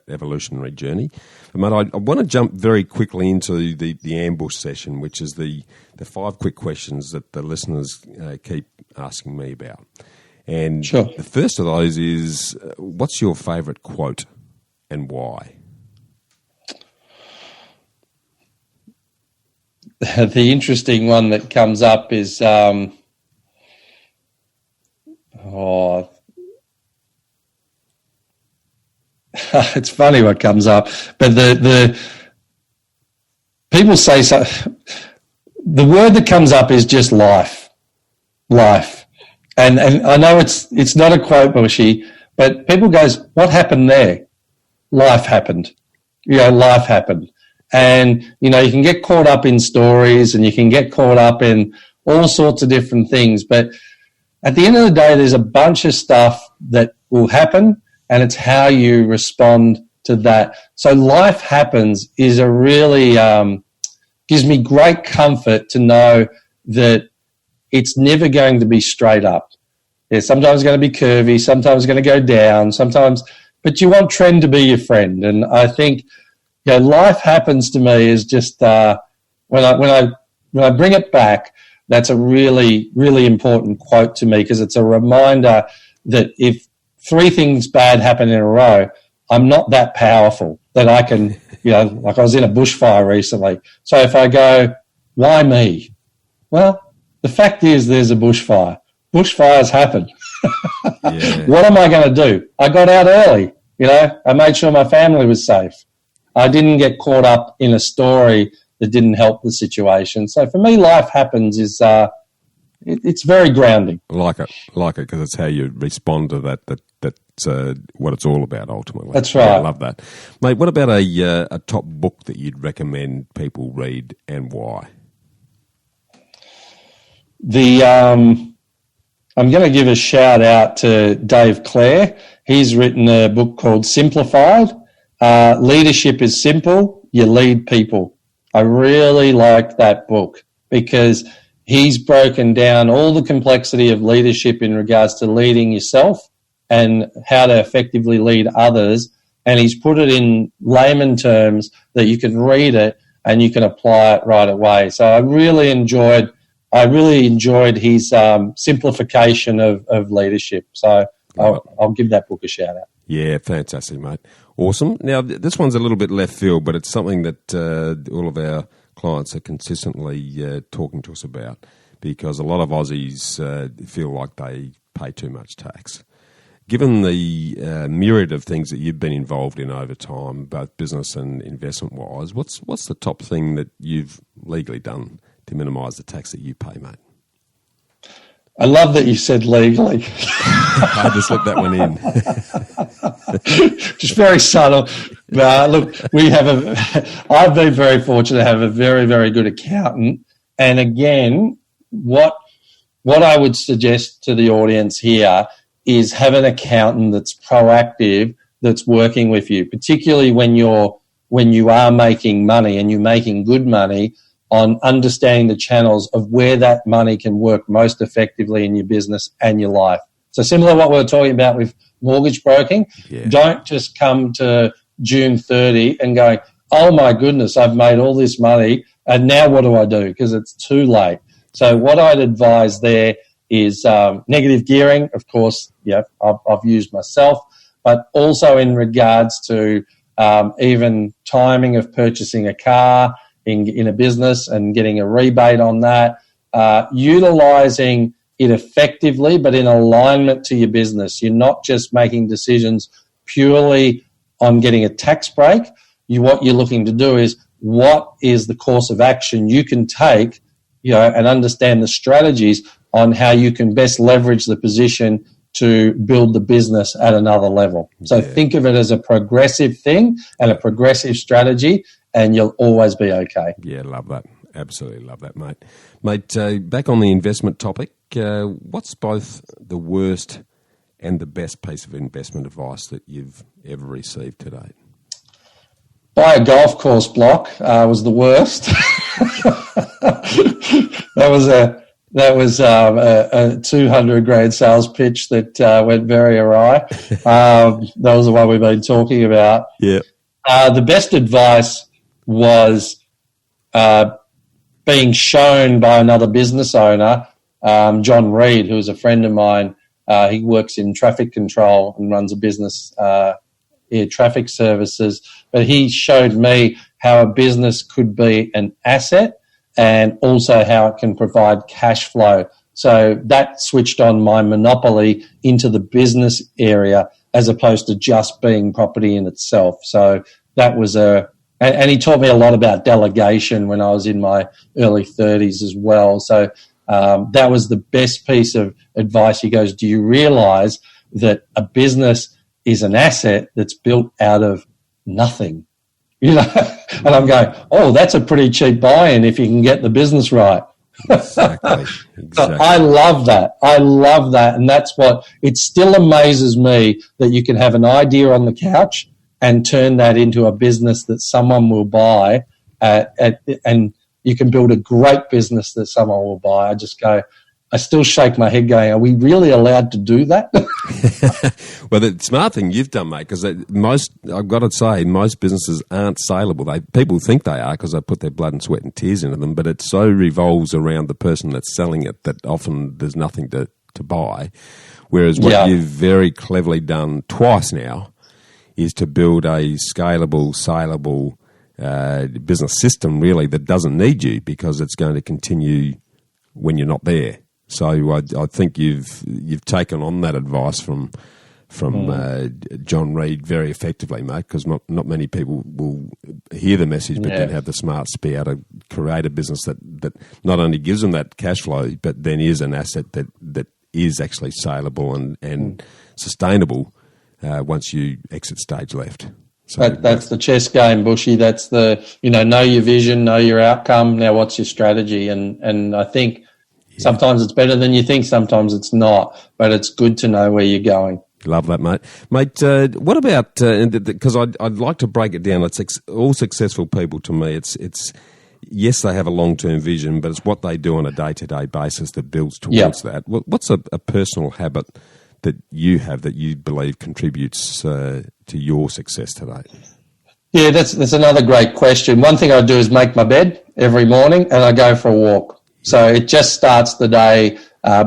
evolutionary journey. But, mate, I want to jump very quickly into the ambush session, which is the 5 quick questions that the listeners keep asking me about. And sure. The first of those is, what's your favourite quote and why? The interesting one that comes up is, it's funny what comes up, but the people say so. The word that comes up is just life, and I know it's not a quote, Bushy, but people goes, what happened there? Life happened. Life happened. And, you can get caught up in stories and you can get caught up in all sorts of different things. But at the end of the day, there's a bunch of stuff that will happen, and it's how you respond to that. So life happens is a really gives me great comfort to know that it's never going to be straight up. It's sometimes going to be curvy, sometimes going to go down, but you want trend to be your friend. And I think life happens to me is just when I bring it back, that's a really, really important quote to me, because it's a reminder that if 3 things bad happen in a row, I'm not that powerful that I can, like I was in a bushfire recently. So if I go, why me? Well, the fact is there's a bushfire. Bushfires happen. Yeah. What am I going to do? I got out early. I made sure my family was safe. I didn't get caught up in a story that didn't help the situation. So for me, life happens is it's very grounding. I like it, because it's how you respond to that. That's what it's all about ultimately. That's right. Yeah, I love that, mate. What about a top book that you'd recommend people read and why? I'm going to give a shout out to Dave Clare. He's written a book called Simplified. Leadership is simple. You lead people. I really like that book because he's broken down all the complexity of leadership in regards to leading yourself and how to effectively lead others. And he's put it in layman terms that you can read it and you can apply it right away. So I really enjoyed his simplification of leadership. So I'll give that book a shout out. Yeah, fantastic, mate. Awesome. Now, this one's a little bit left field, but it's something that all of our clients are consistently talking to us about, because a lot of Aussies feel like they pay too much tax. Given the myriad of things that you've been involved in over time, both business and investment-wise, what's the top thing that you've legally done to minimise the tax that you pay, mate? I love that you said legally. I had to slip that one in. Just very subtle. Look, I've been very fortunate to have a very, very good accountant. And again, what I would suggest to the audience here is have an accountant that's proactive, that's working with you, particularly when you are making money and you're making good money, on understanding the channels of where that money can work most effectively in your business and your life. So similar to what we were talking about with mortgage broking, Don't just come to June 30 and go, oh my goodness, I've made all this money and now what do I do? Because it's too late. So what I'd advise there is negative gearing, of course, I've used myself, but also in regards to even timing of purchasing a car, in a business and getting a rebate on that, utilising it effectively but in alignment to your business. You're not just making decisions purely on getting a tax break. What you're looking to do is what is the course of action you can take, and understand the strategies on how you can best leverage the position to build the business at another level. So think of it as a progressive thing and a progressive strategy, and you'll always be okay. Yeah, love that. Absolutely love that, mate. Mate, back on the investment topic, what's both the worst and the best piece of investment advice that you've ever received to date? Buy a golf course block was the worst. That was a 200 grand sales pitch that went very awry. That was the one we've been talking about. Yeah. The best advice was being shown by another business owner, John Reed, who is a friend of mine. He works in traffic control and runs a business, traffic services. But he showed me how a business could be an asset and also how it can provide cash flow. So that switched on my monopoly into the business area as opposed to just being property in itself. So that was and he taught me a lot about delegation when I was in my early 30s as well. So that was the best piece of advice. He goes, do you realize that a business is an asset that's built out of nothing? And I'm going, oh, that's a pretty cheap buy-in if you can get the business right. Exactly. So I love that. And that's it still amazes me that you can have an idea on the couch and turn that into a business that someone will buy, and you can build a great business that someone will buy. I still shake my head going, are we really allowed to do that? Well, the smart thing you've done, mate, because I've got to say, most businesses aren't saleable. People think they are because they put their blood and sweat and tears into them, but it so revolves around the person that's selling it that often there's nothing to buy. Whereas what you've very cleverly done twice now is to build a scalable, saleable business system, really, that doesn't need you because it's going to continue when you're not there. So I think you've taken on that advice from John Reed very effectively, mate, because not many people will hear the message but then have the smarts to be able to create a business that not only gives them that cash flow but then is an asset that is actually saleable and sustainable once you exit stage left. So that's the chess game, Bushy. That's the, know your vision, know your outcome. Now what's your strategy? And I think sometimes it's better than you think, sometimes it's not, but it's good to know where you're going. Love that, mate. Mate, what about, because I'd like to break it down. It's all successful people to me. It's yes, they have a long-term vision, but it's what they do on a day-to-day basis that builds towards that. What's a personal habit that you have that you believe contributes to your success today? Yeah, that's another great question. One thing I do is make my bed every morning and I go for a walk. So it just starts the day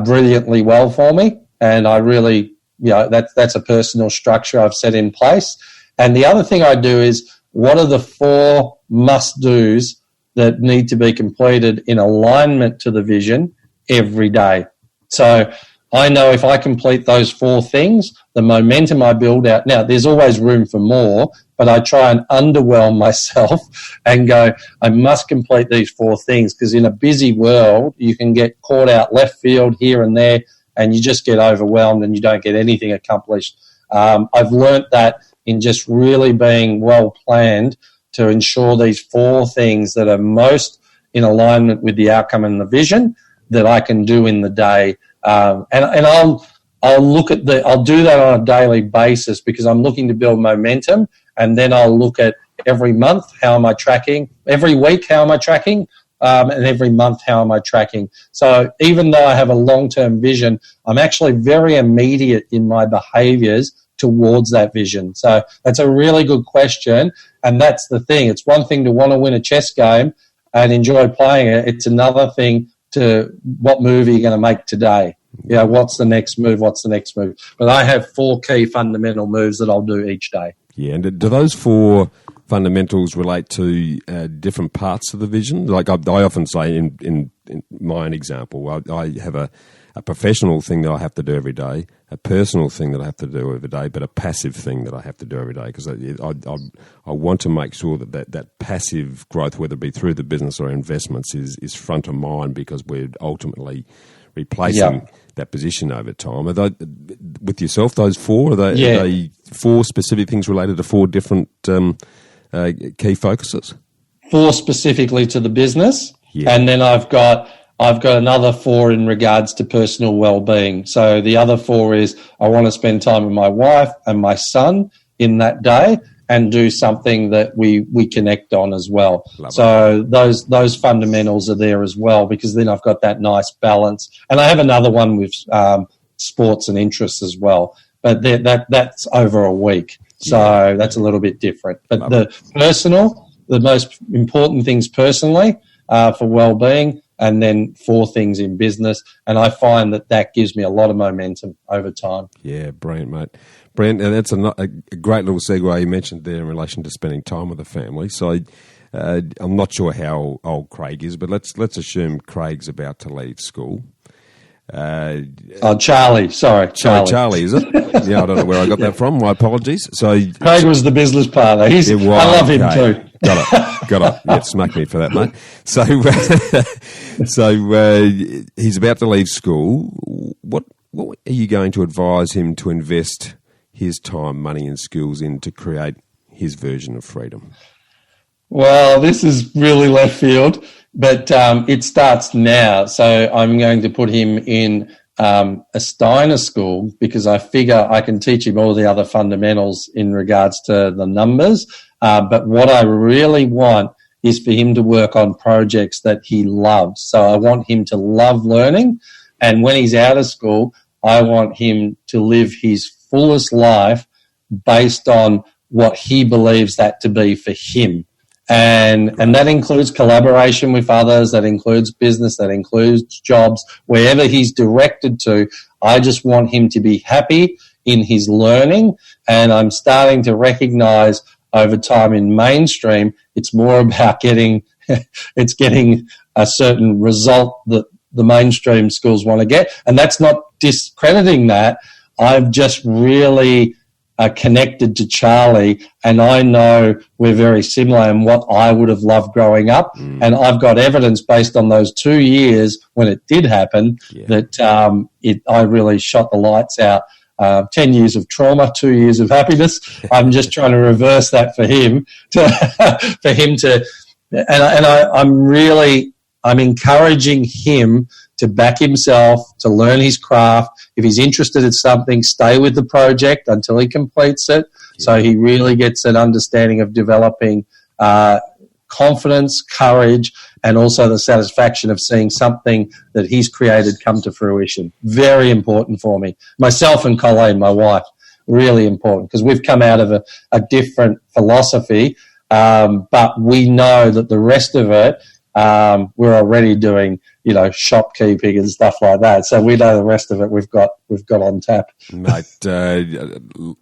brilliantly well for me, and I really, that's a personal structure I've set in place. And the other thing I do is, what are the 4 must-dos that need to be completed in alignment to the vision every day? So I know if I complete those 4 things, the momentum I build out. Now, there's always room for more, but I try and underwhelm myself and go, I must complete these 4 things, because in a busy world, you can get caught out left field here and there, and you just get overwhelmed and you don't get anything accomplished. I've learnt that in just really being well planned to ensure these 4 things that are most in alignment with the outcome and the vision that I can do in the day. And I'll do that on a daily basis, because I'm looking to build momentum, and then I'll look at every month, how am I tracking? Every week, how am I tracking? And every month, how am I tracking? So even though I have a long-term vision, I'm actually very immediate in my behaviours towards that vision. So that's a really good question, and that's the thing. It's one thing to want to win a chess game and enjoy playing it. It's another thing to what move are you going to make today? What's the next move? But I have 4 key fundamental moves that I'll do each day. Yeah, and do those 4 fundamentals relate to different parts of the vision? Like I often say in my own example, I have a professional thing that I have to do every day, a personal thing that I have to do every day, but a passive thing that I have to do every day, because I want to make sure that passive growth, whether it be through the business or investments, is front of mind, because we're ultimately replacing that position over time. Are they, with yourself, those 4, are they 4 specific things related to 4 different key focuses? 4 specifically to the business, and then I've got another 4 in regards to personal well-being. So the other 4 is I want to spend time with my wife and my son in that day and do something that we connect on as well. So those fundamentals are there as well, because then I've got that nice balance. And I have another one with sports and interests as well, but that's over a week. So that's a little bit different. But the most important things personally for well-being, and then 4 things in business. And I find that gives me a lot of momentum over time. Yeah, brilliant, mate. Brilliant. And that's a great little segue you mentioned there in relation to spending time with the family. So I'm not sure how old Craig is, but let's assume Craig's about to leave school. Charlie. Sorry, Charlie, is it? Yeah, I don't know where I got that from. My apologies. So Craig was the business partner. I love him too. Got it. Yeah, smack me for that, mate. So he's about to leave school. What are you going to advise him to invest his time, money and skills in to create his version of freedom? Well, this is really left field, but it starts now. So I'm going to put him in a Steiner school, because I figure I can teach him all the other fundamentals in regards to the numbers. But what I really want is for him to work on projects that he loves. So I want him to love learning. And when he's out of school, I want him to live his fullest life based on what he believes that to be for him. And that includes collaboration with others, that includes business, that includes jobs, wherever he's directed to. I just want him to be happy in his learning. And I'm starting to recognize over time in mainstream, it's more about getting a certain result that the mainstream schools want to get. And that's not discrediting that. I've just really connected to Charlie, and I know we're very similar in what I would have loved growing up. And I've got evidence based on those 2 years when it did happen that I really shot the lights out. 10 years of trauma, 2 years of happiness. I'm just trying to reverse that for him I'm encouraging him to back himself, to learn his craft. If he's interested in something, stay with the project until he completes it. So he really gets an understanding of developing confidence, courage, and also the satisfaction of seeing something that he's created come to fruition. Very important for me. Myself and Colleen, my wife, really important, because we've come out of a different philosophy, but we know that the rest of it, we're already doing, shopkeeping and stuff like that. So we know the rest of it we've got on tap. Mate,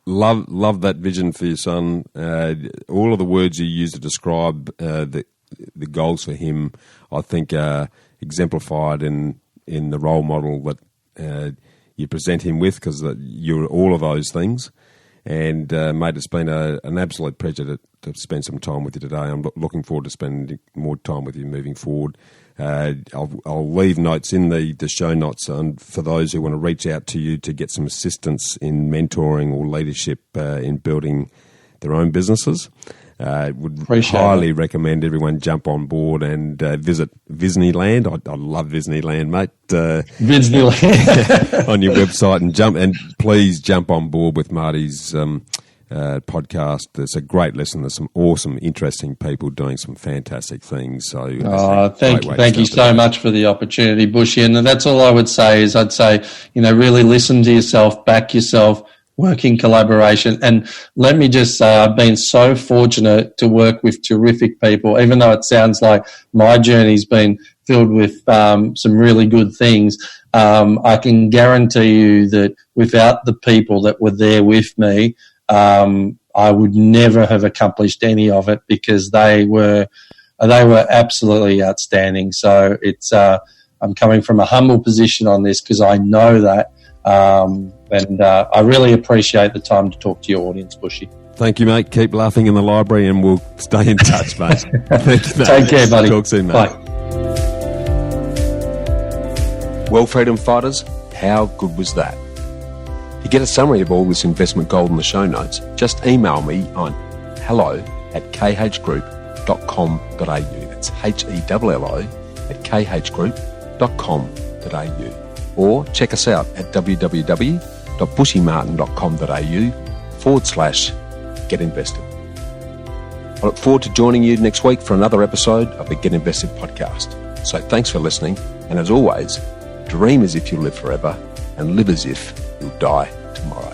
love that vision for your son. All of the words you use to describe the goals for him, I think, are exemplified in the role model that you present him with, because you're all of those things. And, mate, it's been an absolute pleasure to spend some time with you today. I'm looking forward to spending more time with you moving forward. I'll leave notes in the show notes for those who want to reach out to you to get some assistance in mentoring or leadership in building their own businesses. Would highly recommend everyone jump on board and visit Disneyland. I love Disneyland, mate. Disneyland on your website and please jump on board with Marty's podcast. It's a great listen. There's some awesome, interesting people doing some fantastic things. So, thank you so much for the opportunity, Bushy. And that's all I would say is I'd say, really listen to yourself, back yourself, work in collaboration. And let me just say, I've been so fortunate to work with terrific people, even though it sounds like my journey's been filled with some really good things. I can guarantee you that without the people that were there with me, I would never have accomplished any of it, because they were absolutely outstanding. So it's I'm coming from a humble position on this, because I know that. And I really appreciate the time to talk to your audience, Bushy. Thank you, mate. Keep laughing in the library and we'll stay in touch, mate. Thank you, mate. Take care, buddy. Talk soon, mate. Bye. Well, freedom fighters, how good was that? To get a summary of all this investment gold in the show notes, just email me on hello@khgroup.com.au. That's HELLO@khgroup.com.au. Or check us out at www.bushymartin.com.au/get-invested. I look forward to joining you next week for another episode of the Get Invested podcast. So thanks for listening, and as always, dream as if you live forever and live as if you'll die tomorrow.